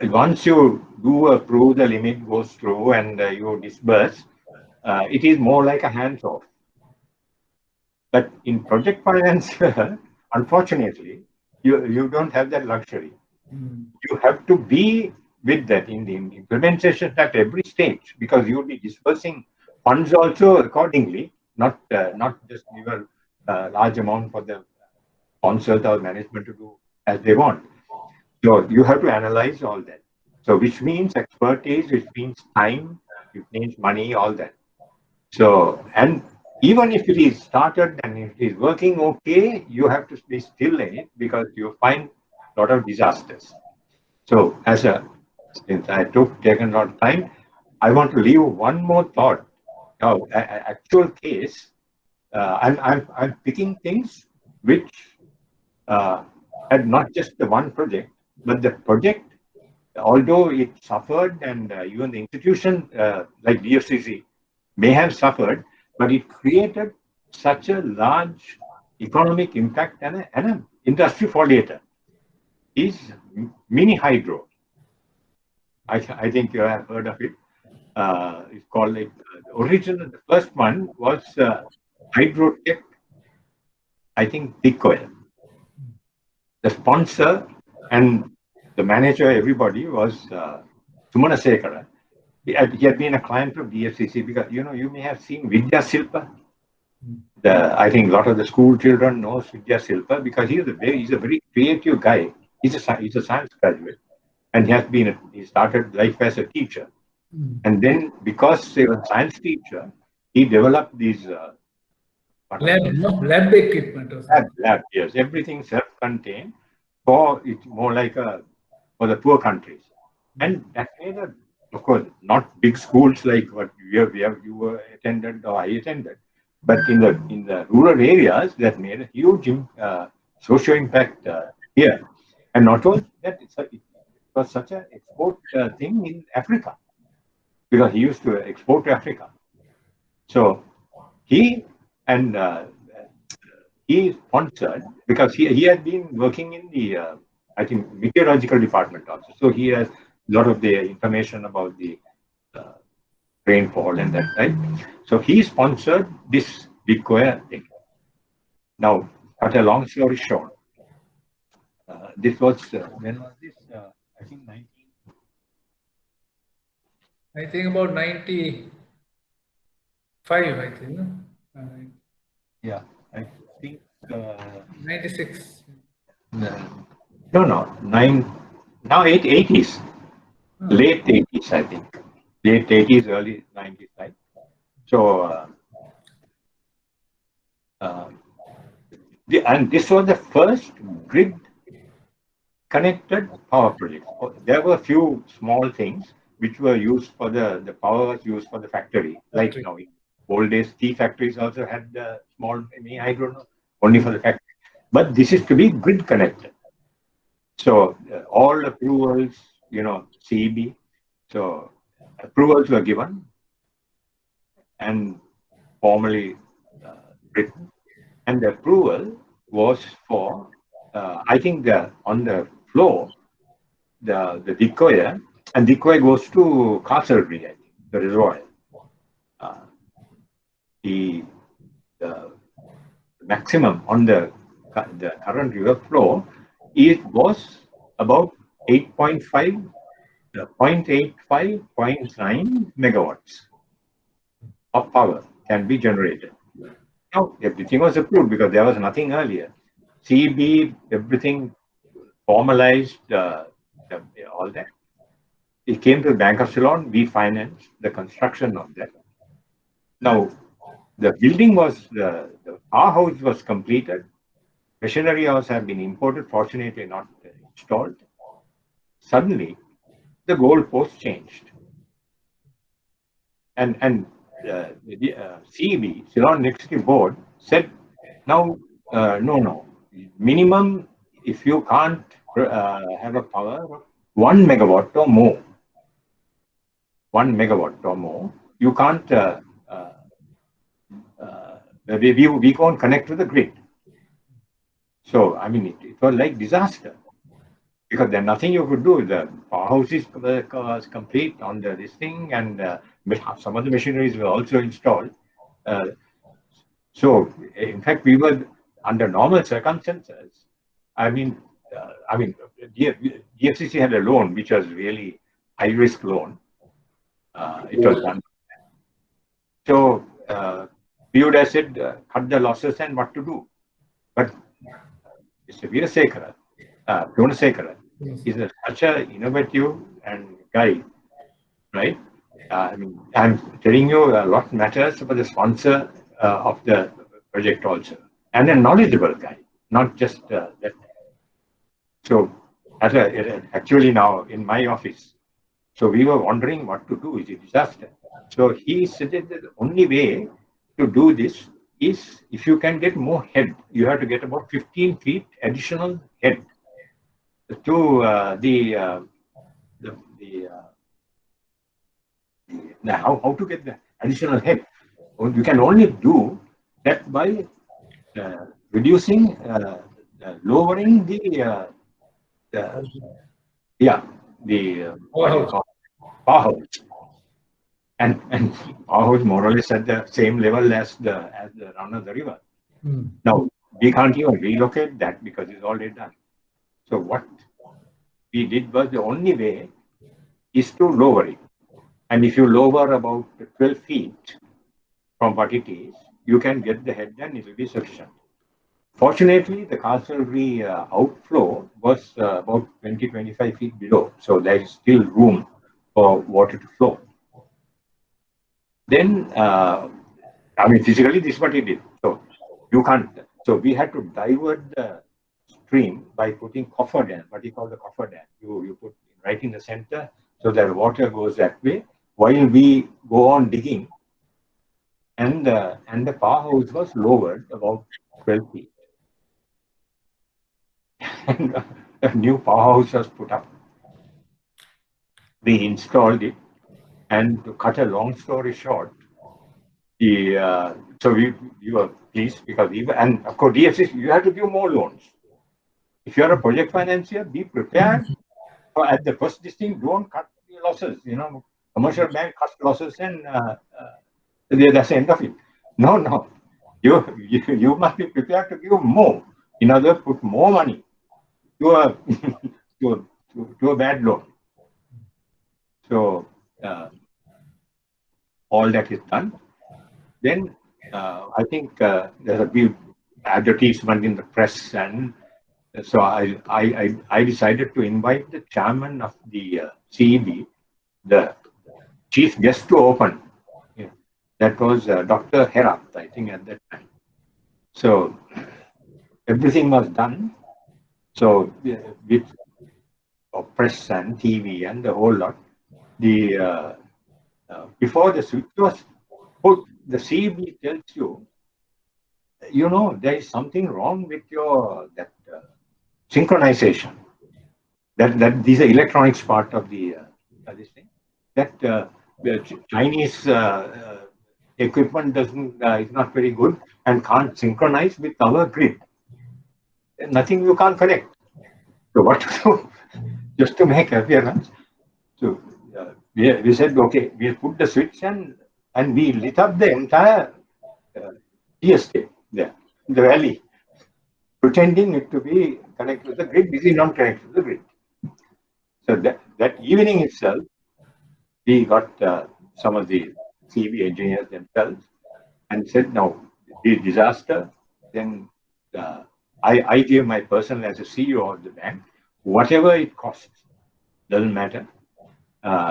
once you do approve, the limit goes through and you disburse, it is more like a hands-off. But in project finance, unfortunately, you don't have that luxury. You have to be with that in the implementation at every stage, because you'll be disbursing funds also accordingly, not just give a large amount for the sponsors or management to do as they want. So you have to analyze all that. So which means expertise, which means time, it means money, all that. So, and even if it is started and if it is working okay, you have to be still in it, because you find a lot of disasters. So since I taken a lot of time, I want to leave one more thought. Now, actual case, I'm picking things which had not just the one project, but the project, although it suffered, and even the institution like DFCC may have suffered, but it created such a large economic impact and an industry for later, is mini hydro. I think you have heard of it. It's called like original. The first one was Hydrotech, I think Dikoya. The sponsor and the manager, everybody was Sumana Sekara. He had been a client of DFCC because you may have seen Vidya Silpa. I think a lot of the school children know Vidya Silpa because he's a very creative guy. He's a science graduate, and he started life as a teacher, and then because he was a science teacher, he developed these lab equipment. Lab, yes, everything self-contained for it's more like for the poor countries, and that made of course not big schools like what you were attended or I attended. But in the rural areas, that made a huge social impact here. And not only that, it was such an export thing in Africa, because he used to export to Africa. So he sponsored, because he had been working in the I think meteorological department also. So he has a lot of the information about the rainfall and that, right? So he sponsored this Dikoya thing. Now, cut a long story short, this was when was this? I think about 95. I think. No? Yeah, I think 96. No, now 80s, late 80s, I think. Late 80s, early 90s, right? So, and this was the first grid-connected power project. There were a few small things which were used for the power was used for the factory. Like, in old days, tea factories also had the small, I don't know, only for the factory. But this is to be grid-connected. So, all approvals, CEB. So, approvals were given and formally written, and the approval was for I think on the floor the Dikoya, and Dikoya goes to Kasaragri, I think, the reservoir. The maximum on the current river flow was about 0.85, 0.9 megawatts of power can be generated. Now, everything was approved because there was nothing earlier. CEB, everything formalized, all that. It came to the Bank of Ceylon, we financed the construction of that. Now, the building was, the powerhouse was completed. Machinery house have been imported, fortunately not installed. Suddenly, the goalpost changed. And CEB, Ceylon Electricity Board, said, now, no. Minimum, if you can't have a power of 1 megawatt or more, 1 megawatt or more, you can't, we can't connect to the grid. So, it was like disaster, because there's nothing you could do. The powerhouse was complete on this thing, and some of the machineries were also installed. So, in fact, we were under normal circumstances. DFCC had a loan which was really high risk loan. It was done. So we would have said, cut the losses and what to do. But Mr. Veerasekara, Gunasekara, is such an innovative and guy, right? I'm telling you, a lot matters for the sponsor of the project also, and a knowledgeable guy, not just that. So, actually now in my office, so we were wondering what to do. Is a disaster. So he suggested the only way to do this is if you can get more head, you have to get about 15 feet additional head to now how to get the additional head. You can only do that by reducing, lowering the powerhouse. and power was more or less at the same level as the run of the river. Now we can't even relocate that because it's already done. So what we did was, the only way is to lower it. And if you lower about 12 feet from what it is, you can get the head and it will be sufficient. Fortunately, the Castleby outflow was about 20-25 feet below. So there is still room for water to flow. Then, I mean, physically, this is what it did. So you can't. So we had to divert the stream by putting coffer dam, what you call the coffer dam. You put right in the center so that water goes that way while we go on digging. And the powerhouse was lowered about 12 feet. And a new powerhouse was put up. We installed it, and to cut a long story short, so we were pleased because and of course DFC, you have to give more loans. If you are a project financier, be prepared for at the first distinct, don't cut your losses. Commercial bank cuts losses and that's the end of it. No, you must be prepared to give more. In other words, put more money to a to a bad loan. So all that is done. Then I think there's a big advertisement in the press, and so I decided to invite the chairman of the CEB, the chief guest to open. That was Dr. Herat, I think, at that time. So everything was done. So with press and TV and the whole lot, the before the switch was put, the CEB tells you, there is something wrong with your synchronization. That these are electronics part of the this thing. That the Chinese equipment is not very good and can't synchronize with our grid. Nothing you can't connect. So what to do? Just to make appearance. So we said, okay, we'll put the switch and we lit up the entire tea estate there, in the valley, pretending it to be connected to the grid. This is not connected to the grid. So that evening itself, we got some of the CEB engineers themselves and said, no, this disaster, then I gave my personal, as a CEO of the bank, whatever it costs, doesn't matter.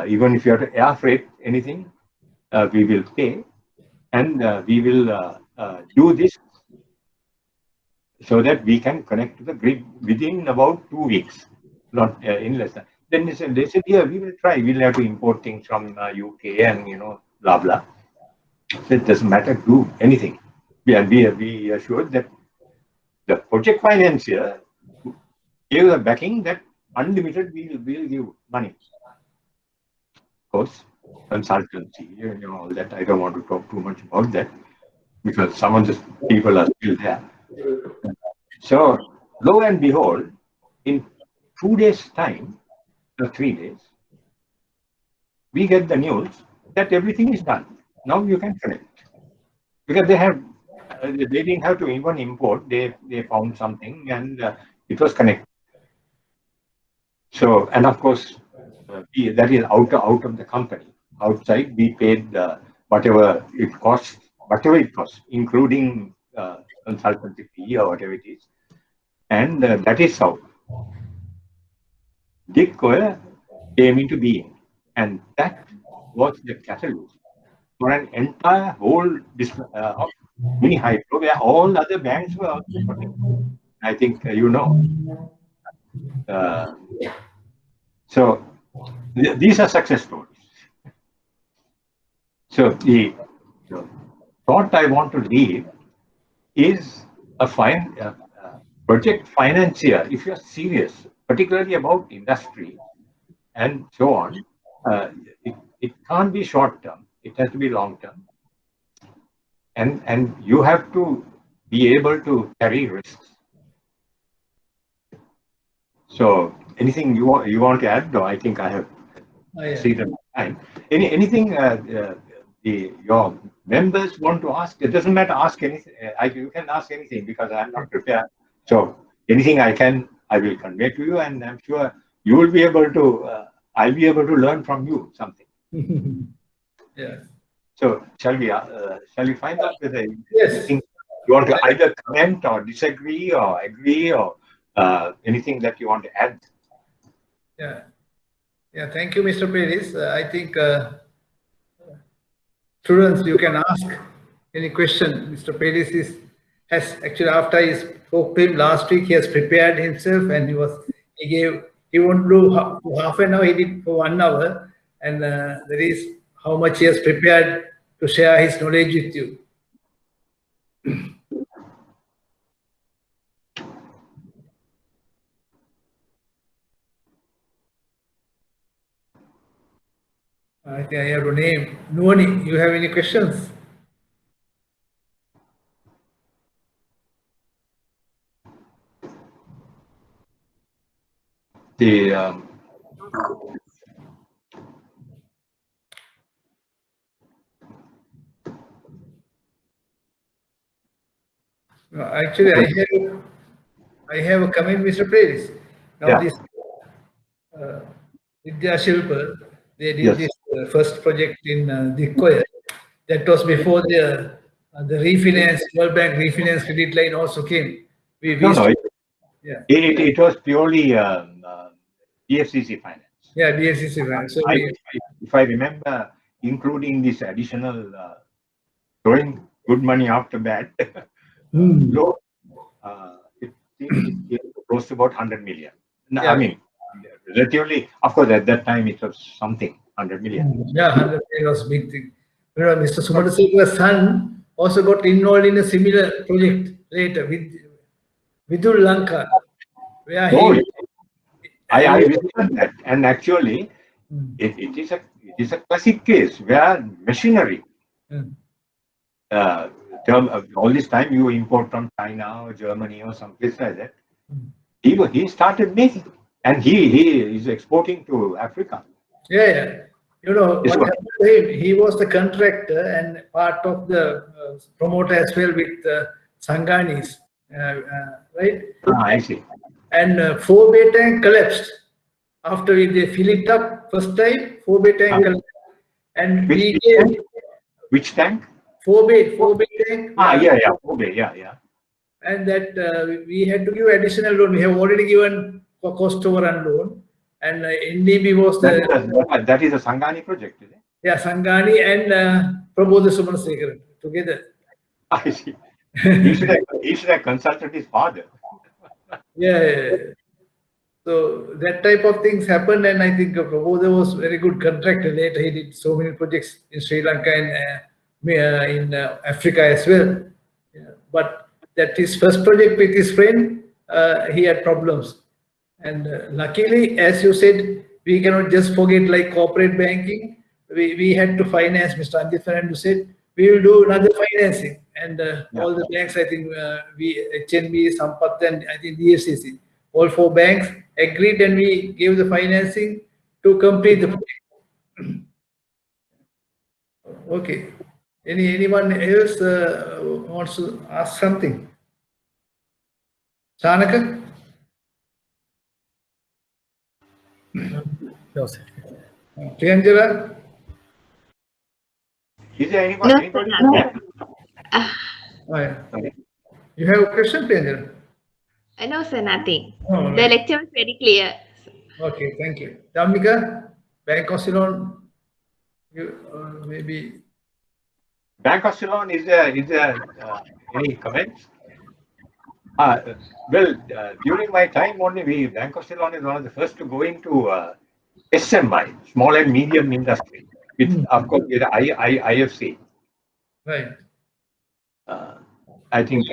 Even if you have to air freight anything, we will pay, and we will do this so that we can connect to the grid within about 2 weeks, not in less than. Then they said, yeah, we will try. We'll have to import things from UK and blah blah. It doesn't matter. Do anything. We assured that the project financier gave the backing that unlimited we will give money. Of course, consultancy, all that. I don't want to talk too much about that because some of the people are still there. So, lo and behold, in 2 days' time, or 3 days, we get the news that everything is done. Now you can connect. Because they didn't have to even import. They found something and it was connected. So, and of course, that is out of the company. Outside, we paid whatever it costs, including consultancy fee or whatever it is. And that is how DIGCOE came into being. And that was the catalyst for an entire whole of mini hydro, where all other banks were also putting. I think so these are success stories. So the thought I want to leave is a project financier. If you're serious, particularly about industry and so on, it can't be short term. It has to be long term. And you have to be able to carry risks. So anything you want to add? No, I think I have seen them. Fine. Anything your members want to ask? It doesn't matter. Ask anything. You can ask anything because I'm not prepared. So anything I will convey to you, and I'm sure you will be able to. I'll be able to learn from you something. Yeah. So shall we find out whether Yes. you want to either comment or disagree or agree or anything that you want to add? Yeah. Yeah. Thank you, Mr. Paris. I think students, you can ask any question. Mr. Paris has actually, after I spoke to him last week, he has prepared himself and he won't do half an hour, he did for 1 hour. And that is how much he has prepared to share his knowledge with you. I think I have to name Nuani. You have any questions? Actually, I have a comment, Mr. Paris. Now this Vidya Shilpa, they did this first project in Dikkoya. That was before the refinance, World Bank refinance credit line also came. It was purely DFCC finance. Yeah, DFCC finance. So if I remember, including this additional throwing good money after bad loan, it close to about 100 million. I mean, relatively, of course, at that time it was something, 100 million. Yeah, 100 million was a big thing. You know, Mr. Sumandasekara's son also got involved in a similar project later with Vidul Lanka, where I visited that, and actually, it is a classic case where machinery. All this time you import from China or Germany or someplace like that. He started making, and he is exporting to Africa. Yeah. You know what happened to him? He was the contractor and part of the promoter as well with Sanganis, right? I see. And 4-bay tank collapsed after they fill it up first time. 4-bay tank collapsed, and which tank? 4-bay tank. 4-bay, yeah. And that we had to give additional loan. We have already given for cost overrun loan, and NDB was that is a Sangani project, is it? Yeah, Sangani and Prabodha Sumandasekara together. I see. He should have consulted his father. Yeah. So that type of things happened, and I think Prabodha was very good contractor. Later, he did so many projects in Sri Lanka and in Africa as well. Yeah. But that his first project with his friend, he had problems. And luckily, as you said, we cannot just forget like corporate banking. We had to finance. Mr. Anjit Fernando said, we will do another financing. And all the banks, I think HNB, Sampath, and I think DFCC, all 4 banks agreed, and we gave the financing to complete the project. Okay. Anyone else wants to ask something? Chanaka? No, sir. Priyanjala? Is there anybody? You have a question, Priyanjala? No, sir, nothing. Oh, the lecture was very clear. Okay, thank you. Dhammika, Bank of Ceylon, maybe. Bank of Ceylon, is there any comments? Well, during my time only, Bank of Ceylon is one of the first to go into SMI, small and medium industry, with, of course, with IFC. Right. I think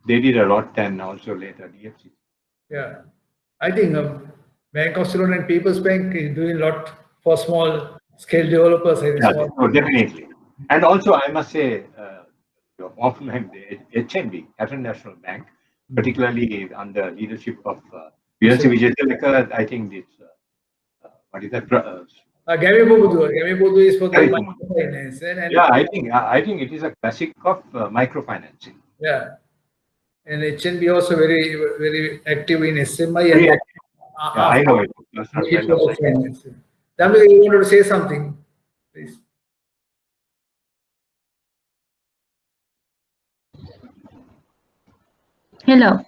they did a lot, and also later DFC. Yeah, I think Bank of Ceylon and People's Bank is doing a lot for small scale developers. Definitely. And also, I must say, the HNB, Hatton National Bank, particularly under leadership of Vijay Tilaka, I think it's what is that? Gamibudu is for the Very microfinance. And Yeah, I think it is a classic of microfinancing. yeah, and HNB also very active in SMI Very and active. Yeah, I know it. finance. Damli, you wanted to say something, please. Hello.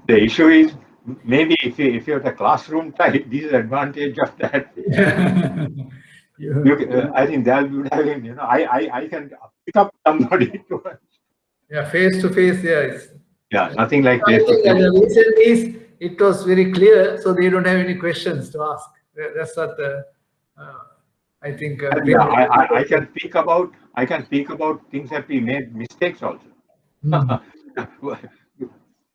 The issue is maybe if you have the classroom type, this is advantage of that. I think that would have been, I can pick up somebody to. Yeah, face to face. Yeah, nothing like I face to think face. the reason is it was very clear, so they don't have any questions to ask. That's what I think. Yeah, I can speak about things that we made mistakes also.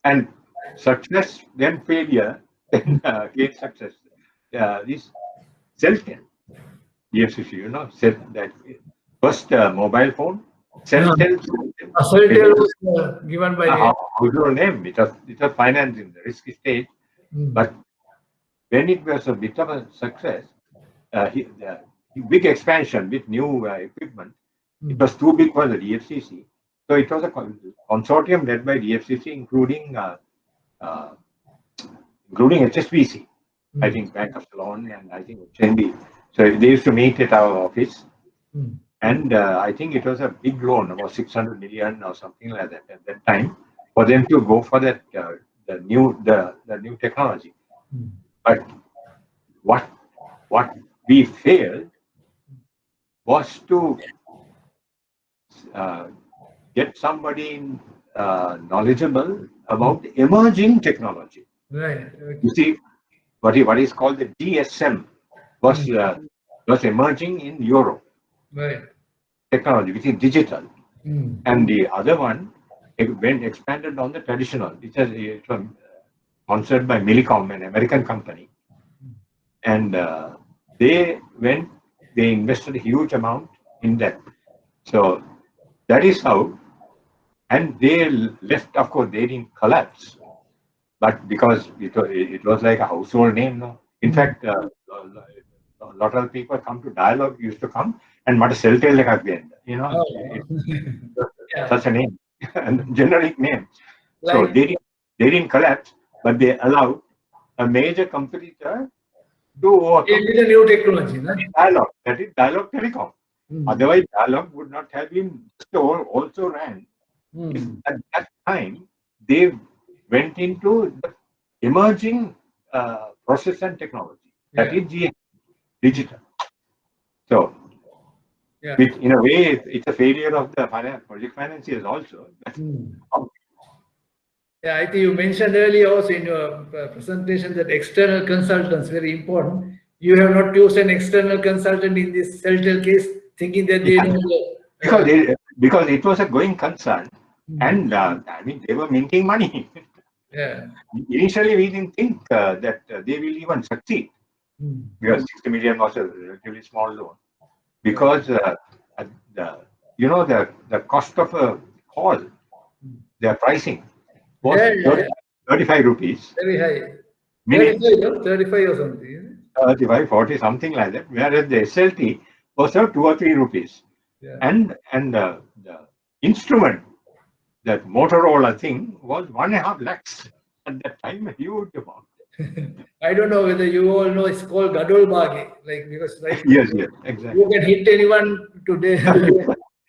And success, then failure, then again success. This Celtel, DFCC, said that first mobile phone, Celtel. Celtel was given by. Household name. It was financed in the risky stage, but when it was a bit of a success, big expansion with new equipment, it was too big for the DFCC. So it was a consortium led by DFCC, including HSBC, I think Bank of Ceylon, and I think HNB. So they used to meet at our office, and I think it was a big loan, about 600 million or something like that at that time, for them to go for that the new technology. But what we failed was to get somebody knowledgeable about emerging technology. Right. You see, what is called the GSM was emerging in Europe. Right. Technology, which is digital, and the other one expanded on the traditional, which is sponsored by Millicom, an American company, and they invested a huge amount in that. So that is how, and they left. Of course, they didn't collapse, but because it was like a household name. No, in fact, a lot of people come to Dialogue, used to come and mata Celtel like again, such a name, and generic name. So they didn't collapse, but they allowed a major competitor to overcome the new technology. Dialogue. That is Dialogue Telecom. Otherwise, Dialogue would not have been also ran. At that time, they went into the emerging process and technology. That is digital. So, in a way, it's a failure of the project financiers also. Yeah, I think you mentioned earlier also in your presentation that external consultants very important. You have not used an external consultant in this Celtel case, thinking that they know because it was a going concern, and I mean they were minting money. Initially, we didn't think that they will even succeed, because 60 million was a relatively small loan. Because the cost of a call, their pricing was 35 rupees. Very high. Minute. 35 or something. 35, 40, something like that. Whereas the SLT was 2 or 3 rupees. And the instrument, that Motorola thing, was 1.5 lakhs at that time, a huge amount. I don't know whether you all know, it's called Gadol Bagi, because yes, exactly. You can hit anyone today.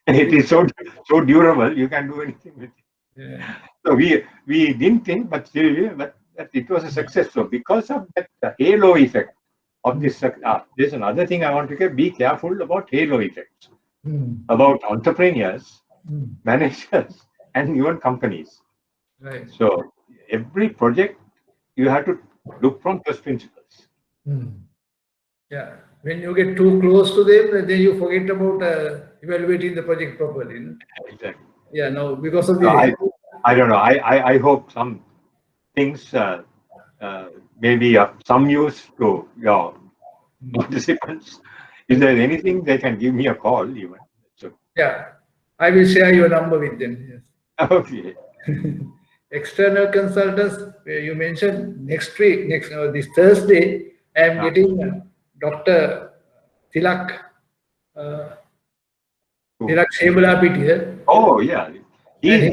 It is so durable, you can do anything with it. So we didn't think, but it was a success. So because of that halo effect of this, there's another thing I want to say: be careful about halo effects, about entrepreneurs, managers, and even companies. Right. So every project you have to look from first principles. Yeah. When you get too close to them, then you forget about evaluating the project properly. Exactly. Yeah. No, because of I don't know. I hope some things may be of some use to your participants. Is there anything they can give me a call even? So. Yeah. I will share your number with them. Yes. Okay. external consultants, you mentioned next week, this Thursday, I am getting Dr. Tilak, Tilak Shebulapit here. Oh, yeah. He's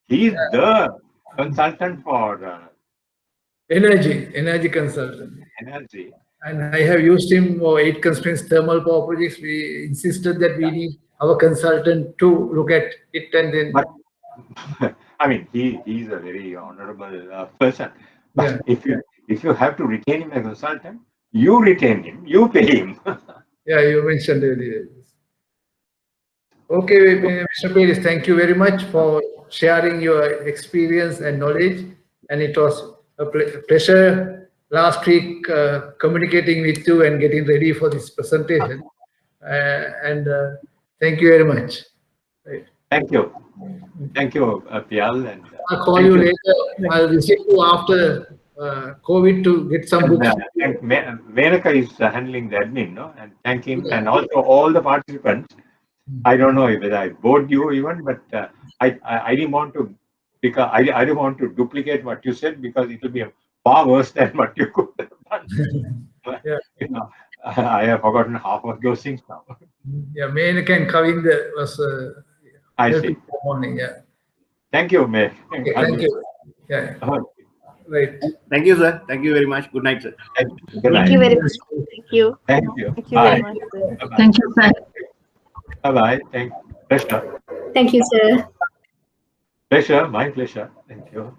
Yeah. the consultant for energy consultant. energy. And I have used him for 8 constraints thermal power projects. We insisted that we need our consultant to look at it, and then. But I mean, he's a very honorable person. But if you have to retain him as a consultant, you retain him, you pay him. Yeah, you mentioned earlier. Okay, Mr. Paris, thank you very much for sharing your experience and knowledge. And it was a pleasure last week communicating with you and getting ready for this presentation. Thank you very much. Right. Thank you. Thank you, Pial. And I'll call you later. I'll visit you after COVID to get some books. And Menaka is handling the admin, no? And thank him, and also all the participants. I don't know whether I bored you even, but I didn't want to, because I didn't want to duplicate what you said, because it will be far worse than what you could have done. Yeah. You know, I have forgotten half of those things now. Yeah, Menaka and Kavinda was. I see. Morning, yeah. Thank you, May. Okay, thank you. Yeah. Right. Thank you, sir. Thank you very much. Good night, sir. Good night. Thank you very much. Thank you. Thank you. Thank you very much. Bye-bye. Thank you, sir. Bye-bye. Thank you. Pleasure. Thank you, sir. Pleasure. My pleasure. Thank you.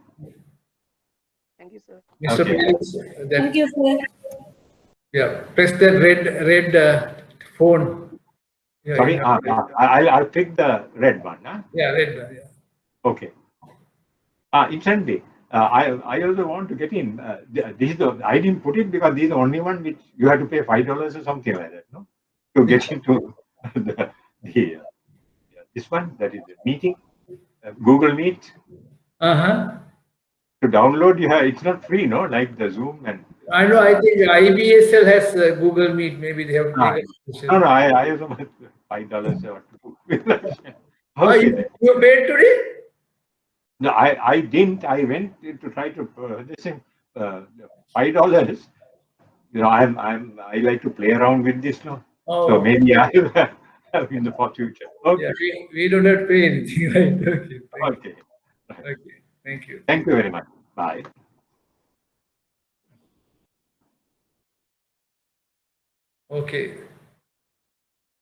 Thank you, sir. Mr. Okay. Felix, Thank you, sir. yeah, press that red phone. Yeah, Sorry, yeah, I'll pick the red one. Huh? yeah, red. Yeah. Okay. Incidentally, I also want to get in. This is the, I didn't put it because this is the only one which you have to pay $5 or something like that, no? To get into this one, that is the meeting, Google Meet. To download, it's not free, no? Like the Zoom and. I know. I think IBSL has Google Meet. Maybe they have. No, I also must $5 or $2. Okay. You paid today? No, I didn't. I went to try to listen. $5. You know, I like to play around with this, no. Oh. So maybe I will have in the future. Okay. Yeah, we don't have to pay anything, right? Okay. Okay. Okay. Thank you. Thank you very much. Bye. Okay.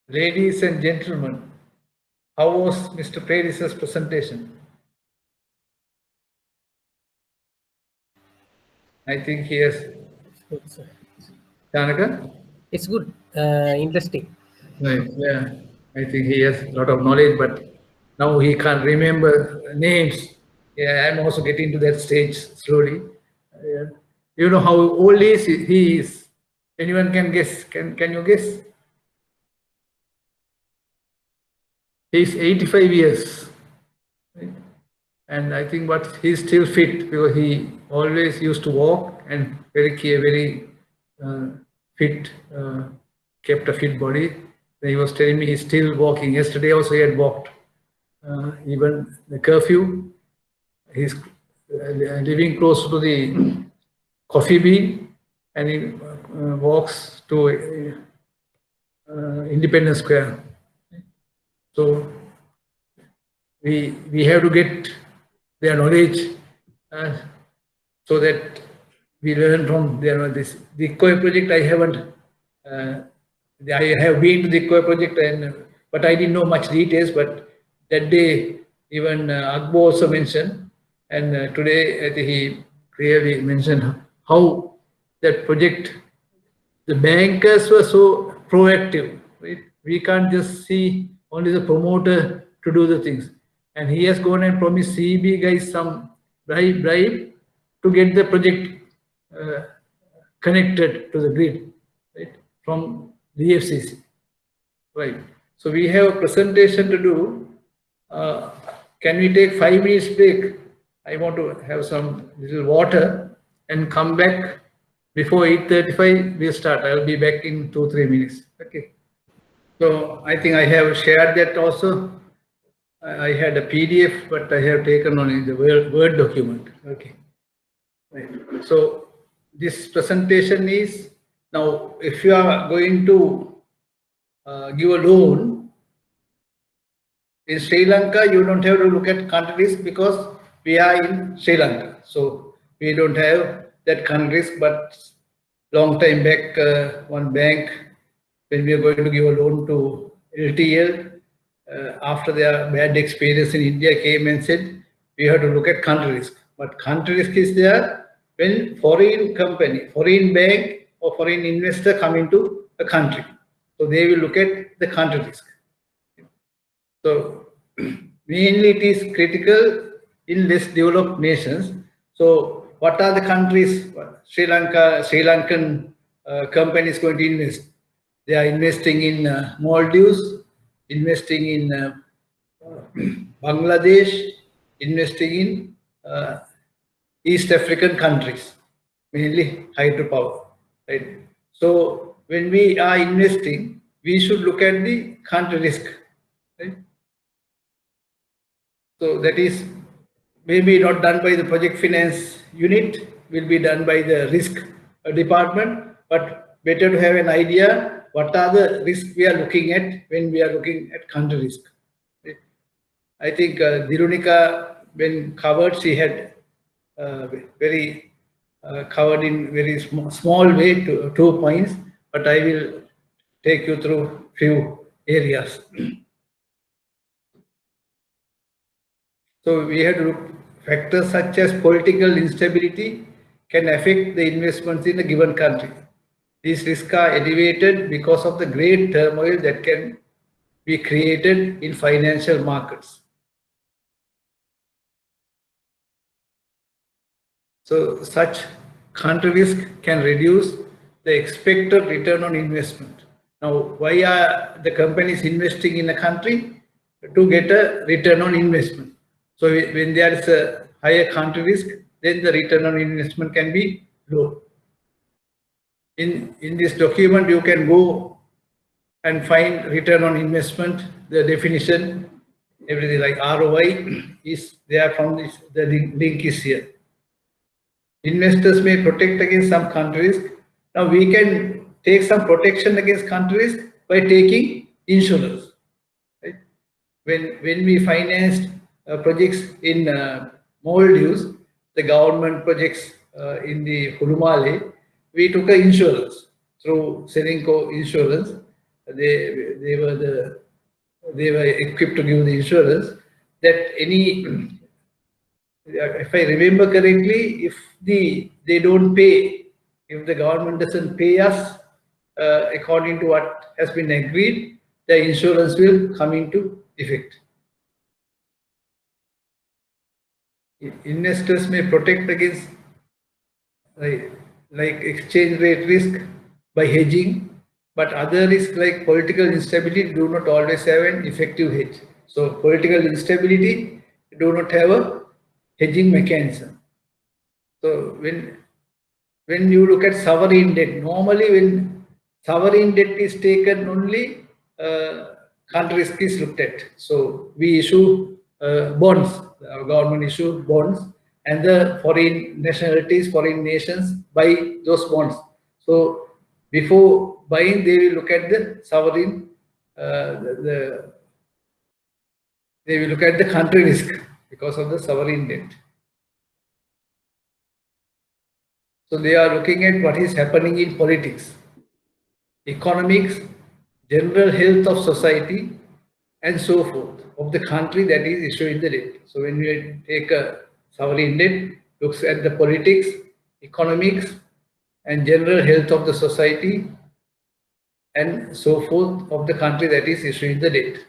Ladies and gentlemen, how was Mr. Paris' presentation? I think he has. Janaka? It's good, interesting. Right, yeah. I think he has a lot of knowledge, but now he can't remember names. Yeah, I'm also getting to that stage slowly. Yeah. You know how old he is? Anyone can guess? Can you guess? He's 85 years. Right? And I think, but he's still fit because he always used to walk and very fit, kept a fit body. He was telling me he's still walking. Yesterday also he had walked. Even the curfew, he's living close to the Coffee Bean, and he walks to Independence Square. So we have to get their knowledge so that we learn from their knowledge. The COE project I haven't. I have been to the COE project, but I didn't know much details. But that day, even Akbo also mentioned, and today I think he clearly mentioned how that project, the bankers were so proactive. Right? We can't just see only the promoter to do the things. And he has gone and promised CEB guys some bribe to get the project connected to the grid, right, from the FCC. Right. So we have a presentation to do. Can we take 5 minutes break? I want to have some little water and come back before 8:35. We'll start. I'll be back in 2-3 minutes. Okay. So I think I have shared that also. I had a PDF, but I have taken only the Word document. Okay. Right. So this presentation is now, if you are going to give a loan in Sri Lanka, you don't have to look at country risk because we are in Sri Lanka. So we don't have that country risk, but long time back, one bank, when we are going to give a loan to LTL, after their bad experience in India, came and said, we have to look at country risk. But country risk is there when foreign company, foreign bank or foreign investor come into a country. So they will look at the country risk. So mainly it is critical in less developed nations. So what are the countries Sri Lankan companies going to invest? They are investing in Maldives, investing in Bangladesh, investing in East African countries, mainly hydropower. Right? So when we are investing, we should look at the country risk. Right? So that is maybe not done by the project finance unit, will be done by the risk department, but better to have an idea what are the risks we are looking at when we are looking at country risk. I think Dhirunika, when covered, she had very covered in very small way to 2 points, but I will take you through few areas. So we have to look factors such as political instability can affect the investments in a given country. These risks are elevated because of the great turmoil that can be created in financial markets. So such country risk can reduce the expected return on investment. Now, why are the companies investing in a country? To get a return on investment. So when there is a higher country risk, then the return on investment can be low. In this document, you can go and find return on investment, the definition, everything like ROI is there from this, the link is here. Investors may protect against some country risk. Now we can take some protection against country risk by taking insurance. Right? When we financed projects in Maldives, the government projects in the Hulumale, we took an insurance through Serenco Insurance. They were equipped to give the insurance that any, if I remember correctly, if they don't pay, if the government doesn't pay us according to what has been agreed, the insurance will come into effect. Investors may protect against like exchange rate risk by hedging, but other risks like political instability do not always have an effective hedge. So political instability do not have a hedging mechanism. So when you look at sovereign debt, normally when sovereign debt is taken, only country risk is looked at. So we issue bonds, our government issue bonds, and the foreign nationalities, foreign nations buy those bonds. So before buying, they will look at the sovereign, they will look at the country risk because of the sovereign debt. So they are looking at what is happening in politics, economics, general health of society, and so forth of the country that is issuing the debt. So when we take a sovereign debt, looks at the politics, economics, and general health of the society, and so forth of the country that is issuing the debt.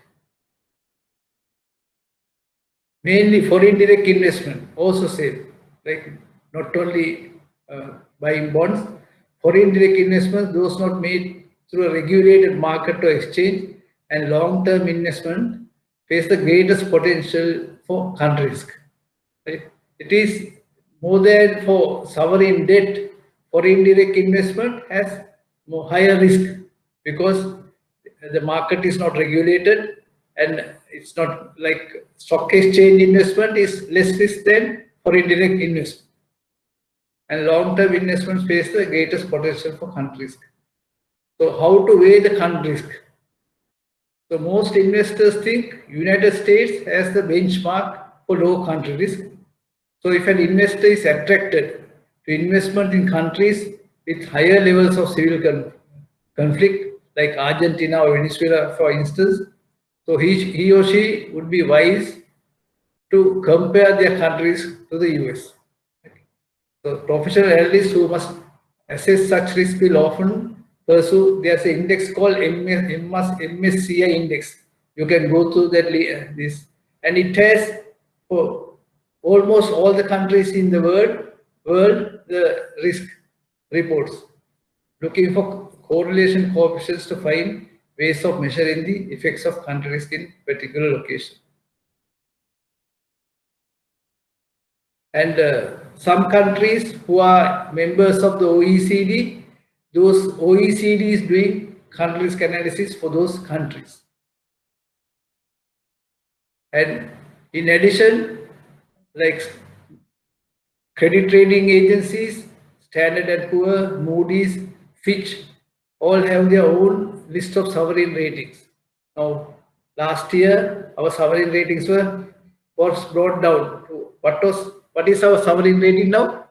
Mainly foreign direct investment, also same, like not only buying bonds, foreign direct investments, those not made through a regulated market or exchange, and long-term investment face the greatest potential for country risk. Right? It is more than for sovereign debt, foreign direct investment has more higher risk because the market is not regulated and it's not like stock exchange investment is less risk than foreign direct investment. And long-term investments face the greatest potential for country risk. So how to weigh the country risk? So most investors think United States as the benchmark for low country risk. So if an investor is attracted to investment in countries with higher levels of civil conflict, like Argentina or Venezuela, for instance, so he or she would be wise to compare their countries to the US. So professional analysts who must assess such risk will often pursue, there's an index called MSCI index. You can go through that this, and it has for almost all the countries in the world the risk reports, looking for correlation coefficients to find ways of measuring the effects of country risk in particular location. And some countries who are members of the OECD, those OECD is doing country risk analysis for those countries. And in addition, like credit rating agencies, Standard & Poor's, Moody's, Fitch, all have their own list of sovereign ratings. Now, last year, our sovereign ratings was brought down to what is our sovereign rating now?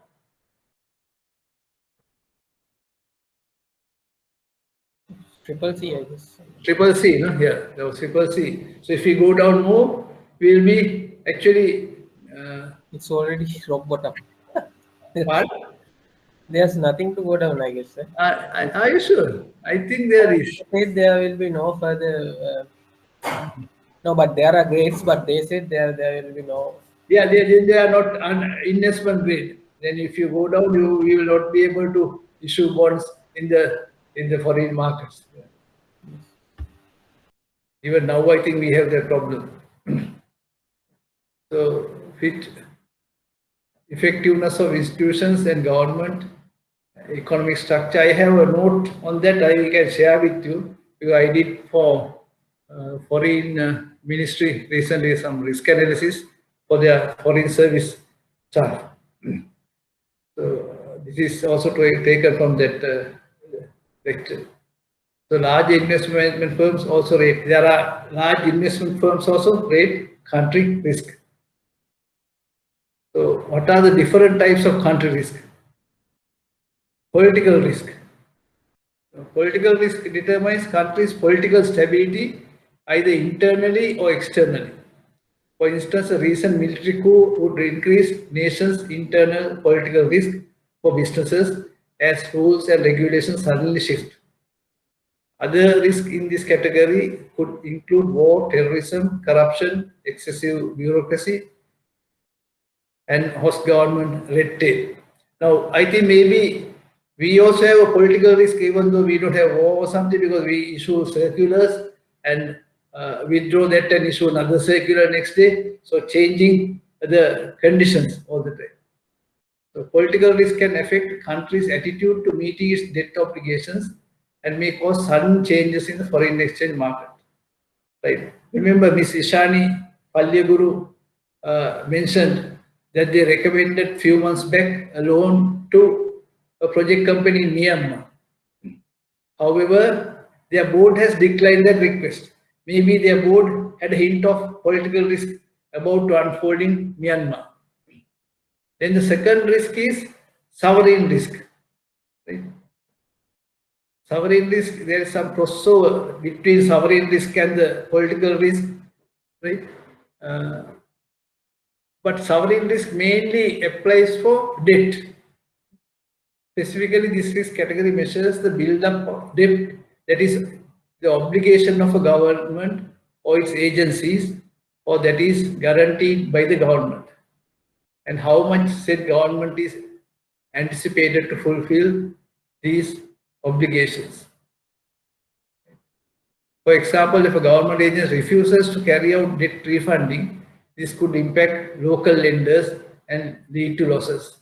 Triple C, I guess. Triple C, no? Yeah, that was triple C. So if we go down more, we will be actually. It's already rock bottom. What? There's nothing to go down, I guess. Are you sure? I think there is. There will be no further. No, but there are grades, but they said there will be no. Yeah, they are not investment grade. Then if you go down, you will not be able to issue bonds in the foreign markets. Yeah. Even now, I think we have that problem. So, effectiveness of institutions and government, economic structure. I have a note on that I can share with you, because I did for foreign ministry recently some risk analysis for their foreign service staff. So this is also taken from that lecture. So large investment firms also rate. There are large investment firms also rate country risk. So what are the different types of country risk? Political risk. So political risk determines country's political stability either internally or externally. For instance, a recent military coup would increase nation's internal political risk for businesses as rules and regulations suddenly shift. Other risks in this category could include war, terrorism, corruption, excessive bureaucracy, and host government red tape. Now, I think maybe we also have a political risk, even though we don't have war or something, because we issue circulars and withdraw that and issue another circular next day. So changing the conditions all the time. So political risk can affect country's attitude to meeting its debt obligations and may cause sudden changes in the foreign exchange market. Right? Remember, Ms. Ishani Palyaguru mentioned that they recommended few months back a loan to a project company in Myanmar. However, their board has declined that request. Maybe their board had a hint of political risk about to unfold in Myanmar. Then the second risk is sovereign risk. Right? Sovereign risk, there is some crossover between sovereign risk and the political risk. Right? But sovereign risk mainly applies for debt. Specifically, this risk category measures the build-up of debt, that is the obligation of a government or its agencies, or that is guaranteed by the government, and how much said government is anticipated to fulfill these obligations. For example, if a government agency refuses to carry out debt refunding, this could impact local lenders and lead to losses.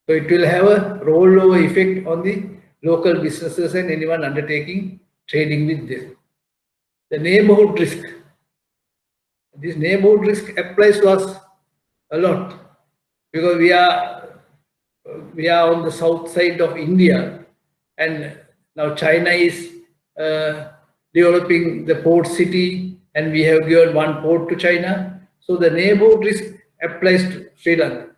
So it will have a rollover effect on the local businesses and anyone undertaking trading with them. The neighborhood risk. this neighborhood risk applies to us a lot because we are on the south side of India, and now China is developing the port city, and we have given one port to China. So the neighborhood risk applies to Sri Lanka,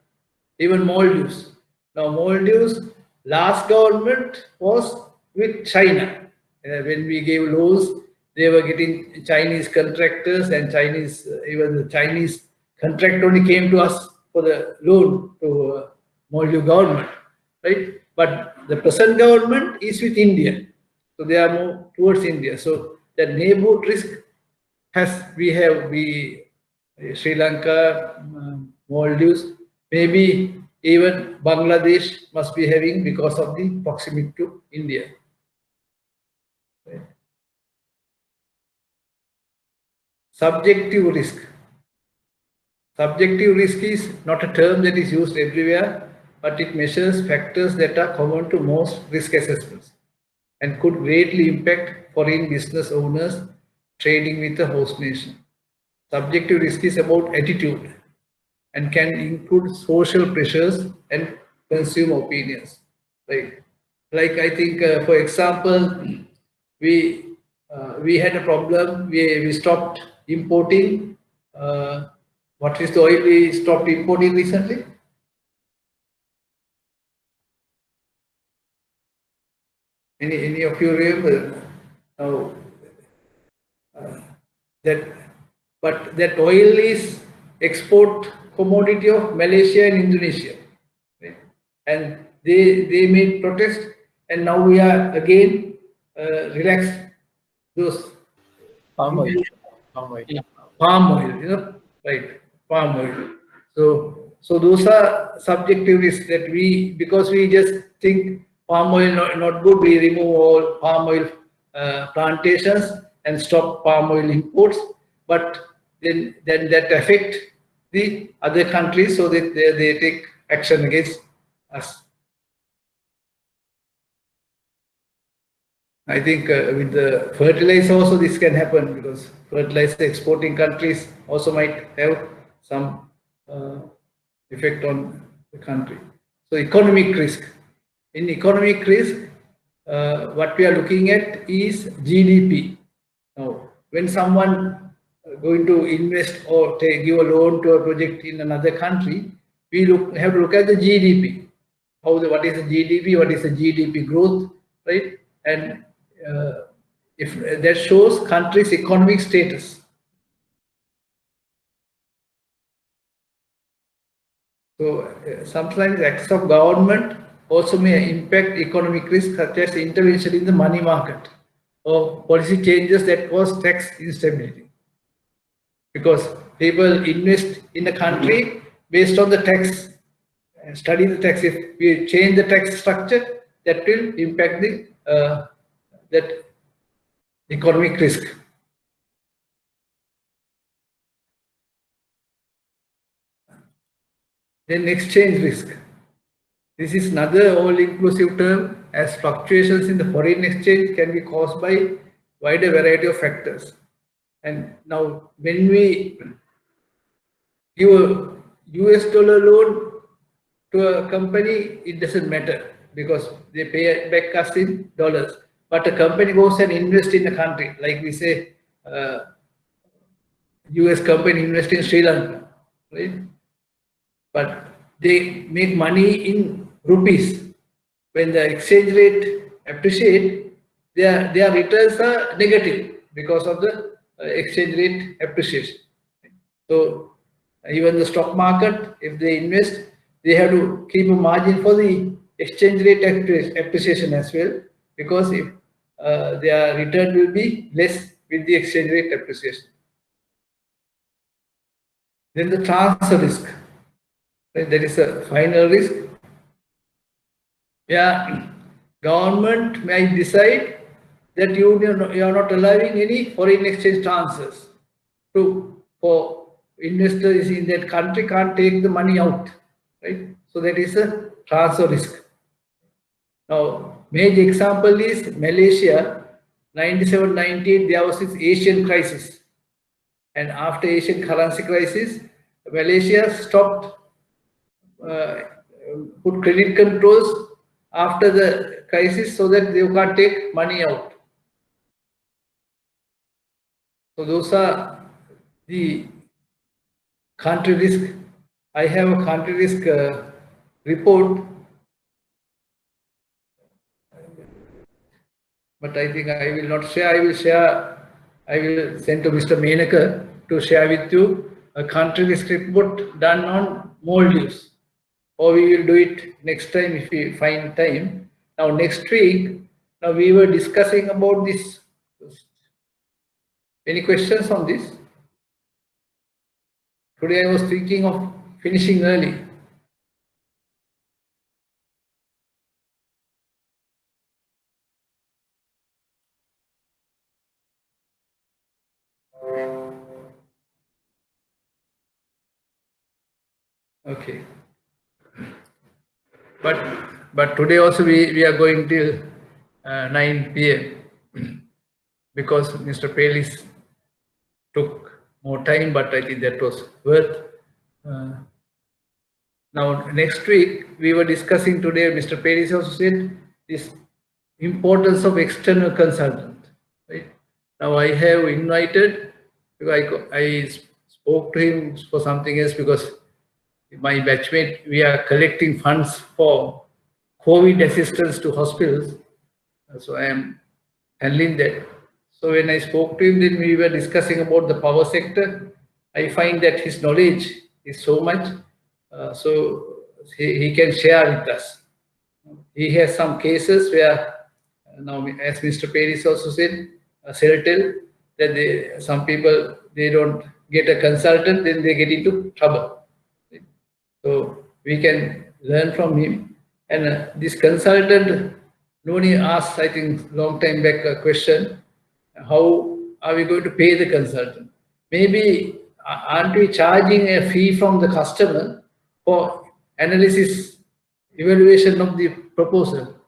even Maldives. Now Maldives, last government was with China. When we gave loans, they were getting Chinese contractors, and Chinese, even the Chinese contract only came to us for the loan to Maldives government, right? But the present government is with India, so they are more towards India. So the neighborhood risk Sri Lanka, Maldives, maybe even Bangladesh must be having because of the proximity to India. Right. Subjective risk. Subjective risk is not a term that is used everywhere, but it measures factors that are common to most risk assessments and could greatly impact foreign business owners trading with the host nation. Subjective risk is about attitude and can include social pressures and consumer opinions. Right? Like I think, for example, we had a problem. We stopped importing. What is the oil we stopped importing recently? Any of you remember? But that oil is export commodity of Malaysia and Indonesia, right? And they made protest, and now we are again relaxed those Palm oil. palm oil, right? Palm oil. So those are subjective risks that because we just think palm oil not good, we remove all palm oil plantations and stop palm oil imports. But then that affect the other countries, so that they take action against us. I think with the fertilizer also this can happen, because fertilizer exporting countries also might have some effect on the country. So economic risk. In economic risk, what we are looking at is GDP. Now, when someone going to invest or give a loan to a project in another country, we have to look at the GDP. What is the GDP? What is the GDP growth, right? And if that shows country's economic status. So sometimes acts of government also may impact economic risk, such as intervention in the money market or policy changes that cause tax instability. Because people invest in the country based on the tax, study the tax. If we change the tax structure, that will impact the that economic risk. Then exchange risk. This is another all-inclusive term, as fluctuations in the foreign exchange can be caused by wider variety of factors. And now, when we give a US dollar loan to a company, it doesn't matter because they pay back us in dollars. But a company goes and invests in a country, like we say, US company invest in Sri Lanka, right? But they make money in rupees. When the exchange rate appreciate, their returns are negative because of the exchange rate appreciation. So even the stock market, if they invest, they have to keep a margin for the exchange rate appreciation as well, because if their return will be less with the exchange rate appreciation. Then the transfer risk. That is a final risk. Yeah, government may decide that you are not allowing any foreign exchange transfers for investors in that country can't take the money out, right? So that is a transfer risk. Now, major example is Malaysia, 97-98, there was this Asian crisis. And after Asian currency crisis, Malaysia stopped, put credit controls after the crisis so that they can't take money out. So those are the country risk. I have a country risk report, but I think I will not share. I will send to Mr. Menaka to share with you a country risk report done on Maldives. Or we will do it next time if we find time. Now next week, now we were discussing about this. Any questions on this? Today I was thinking of finishing early. Okay. But today also we are going till 9 p.m. because Mr. Pelis took more time, but I think that was worth. Now next week we were discussing today, Mr. Pelis also said this importance of external consultant. Right? Now I have invited, because I spoke to him for something else, because my batchmate, we are collecting funds for COVID assistance to hospitals. So I am handling that. So when I spoke to him, then we were discussing about the power sector. I find that his knowledge is so much, so he can share with us. He has some cases where, now as Mr. Peris also said, Celtel, that some people, they don't get a consultant, then they get into trouble. So we can learn from him. And this consultant, Noni asked, I think, long time back a question, how are we going to pay the consultant? Maybe aren't we charging a fee from the customer for analysis, evaluation of the proposal?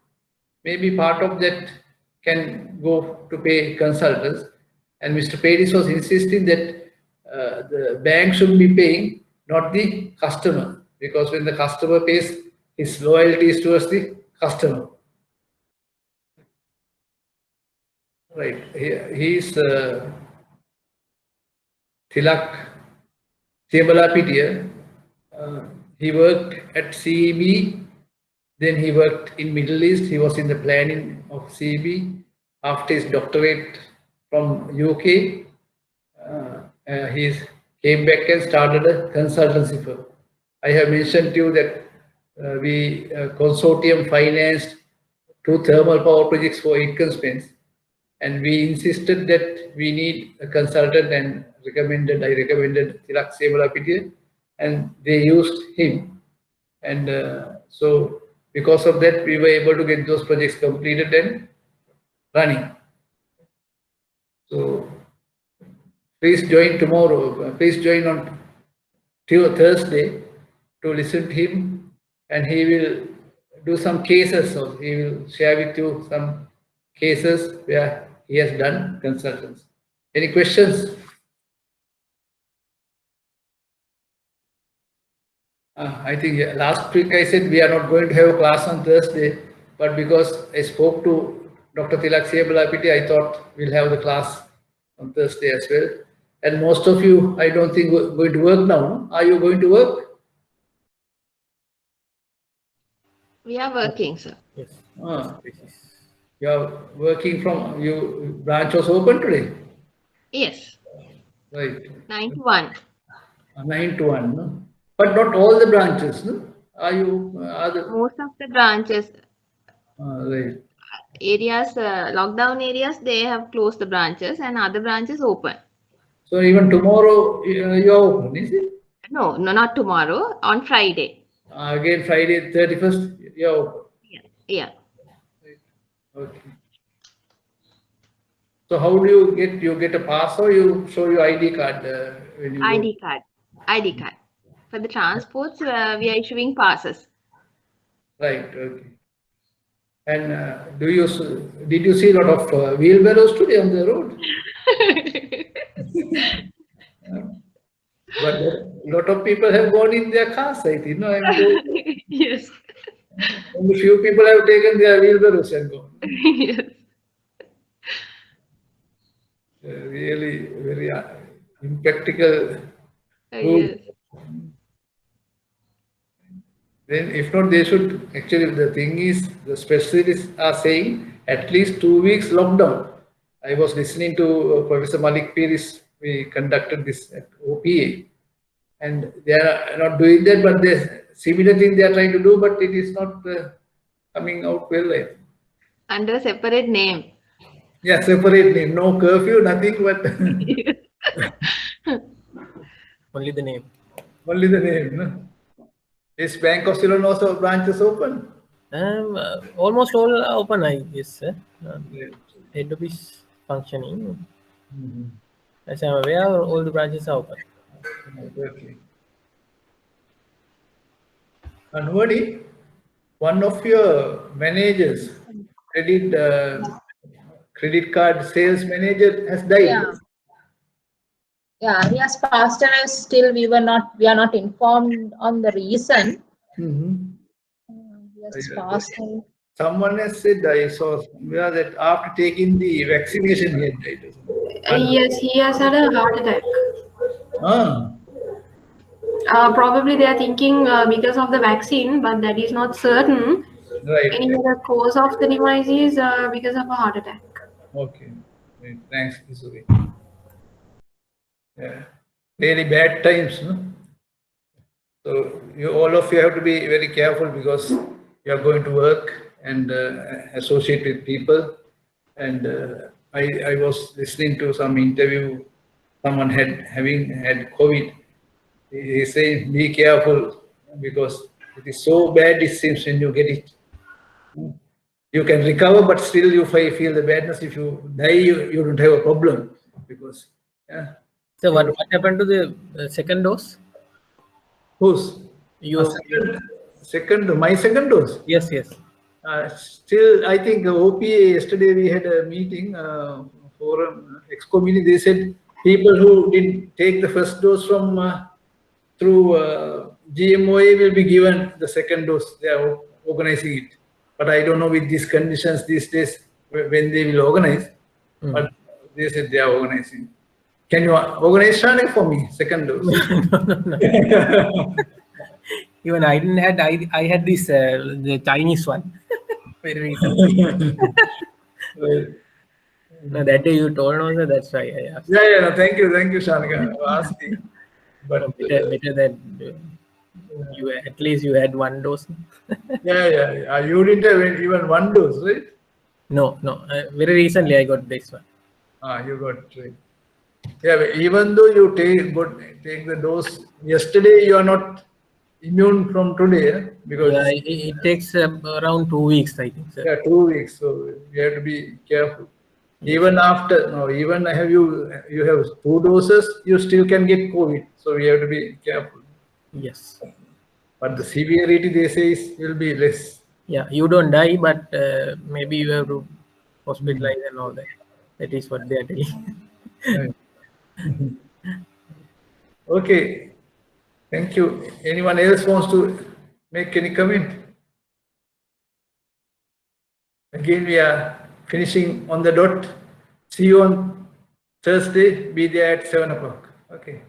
Maybe part of that can go to pay consultants. And Mr. Peris was insisting that the bank should be paying, not the customer, because when the customer pays, his loyalty is towards the customer. Right. He is Tilak Sebalapitiya. He worked at CEB. Then he worked in Middle East. He was in the planning of CEB. After his doctorate from UK, he came back and started a consultancy firm. I have mentioned to you that we consortium financed 2 thermal power projects for Aitken Spence, and we insisted that we need a consultant, and I recommended Tilak Sebalapitiya, and they used him. And so because of that, we were able to get those projects completed and running. So please join tomorrow. Please join on Thursday to listen to him, and he will do some cases. So he will share with you some cases where he has done consultants. Any questions? I think last week I said we are not going to have a class on Thursday, but because I spoke to Dr. Tilak Sebalapitiya, I thought we'll have the class on Thursday as well. And most of you, I don't think, we're going to work now. No? Are you going to work? We are working, sir. Yes. You are working from, you branch was open today? Yes. Right. 9 to 1. 9 to 1, no? But not all the branches, no? Are the Most of the branches, right. areas, lockdown areas, they have closed the branches, and other branches open. So even tomorrow you are open, is it? No, not tomorrow, on Friday. Again, Friday 31st, you are open. Yeah. Okay. So how do you get a pass, or you show your ID card when you ID card. For the transports, we are issuing passes. Right. Okay. And did you see a lot of wheelbarrows today on the road? But a lot of people have gone in their cars, I think. No, I'm told Yes. only few people have taken their wheelbarrows and gone. Yes. Really very impractical. Yes. Then, if not, they should actually. The thing is, the specialists are saying at least 2 weeks lockdown. I was listening to Professor Malik Piris. We conducted this at OPA, and they are not doing that, but they similar thing they are trying to do, but it is not coming out well. I think. Under separate name. Yeah, separate name, no curfew, nothing, but Only the name. only the name. No? Is Bank of Ceylon also branches open? Almost all are open, I guess. Head office functioning. As I'm aware, all the branches are open. Okay. Anwani, one of your managers, credit card sales manager, has died. Yeah. Yeah, he has passed away. Still, we are not informed on the reason. Mhm. He has passed away. Someone has said, I saw somewhere that after taking the vaccination, he had died. Yes, he has had a heart attack. Ah, Probably they are thinking because of the vaccine, but that is not certain. right. Anyway, the cause of the demise is because of a heart attack. Okay. Right. Thanks, Isuri. Yeah. Really bad times, no? So all of you have to be very careful because you are going to work and associate with people. And I was listening to some interview. Someone having had COVID. He saying, "Be careful because it is so bad. It seems when you get it, you can recover, but still you feel the badness. If you die, you don't have a problem because yeah." So what happened to the second dose? Whose? You My second dose. yes. Still, I think OPA yesterday we had a meeting forum Exco meeting. They said people who didn't take the first dose from through GMOA will be given the second dose. They are organizing it, but I don't know with these conditions these days when they will organize. But they said they are organizing. Can you organize Shane for me second dose? No. Even I didn't had I had this the Chinese one. Very recently. No, that day you told also, that's why I asked. Yeah. No, thank you, Shanika, for asking. But Better that you at least you had one dose. yeah. You didn't have even one dose, right? No. Very recently I got this one. You got right. Yeah, but even though you take the dose yesterday, you are not immune from today because Yeah, it takes around 2 weeks, I think. Sir. 2 weeks, so you have to be careful. Even after even you have 2 doses, you still can get COVID, so you have to be careful. Yes. But the severity they say will be less. Yeah, you don't die, but maybe you have to hospitalize and all that. That is what they are telling. Right. Okay, thank you. Anyone else wants to make any comment? Again, we are finishing on the dot. See you on Thursday. Be there at 7 o'clock. Okay.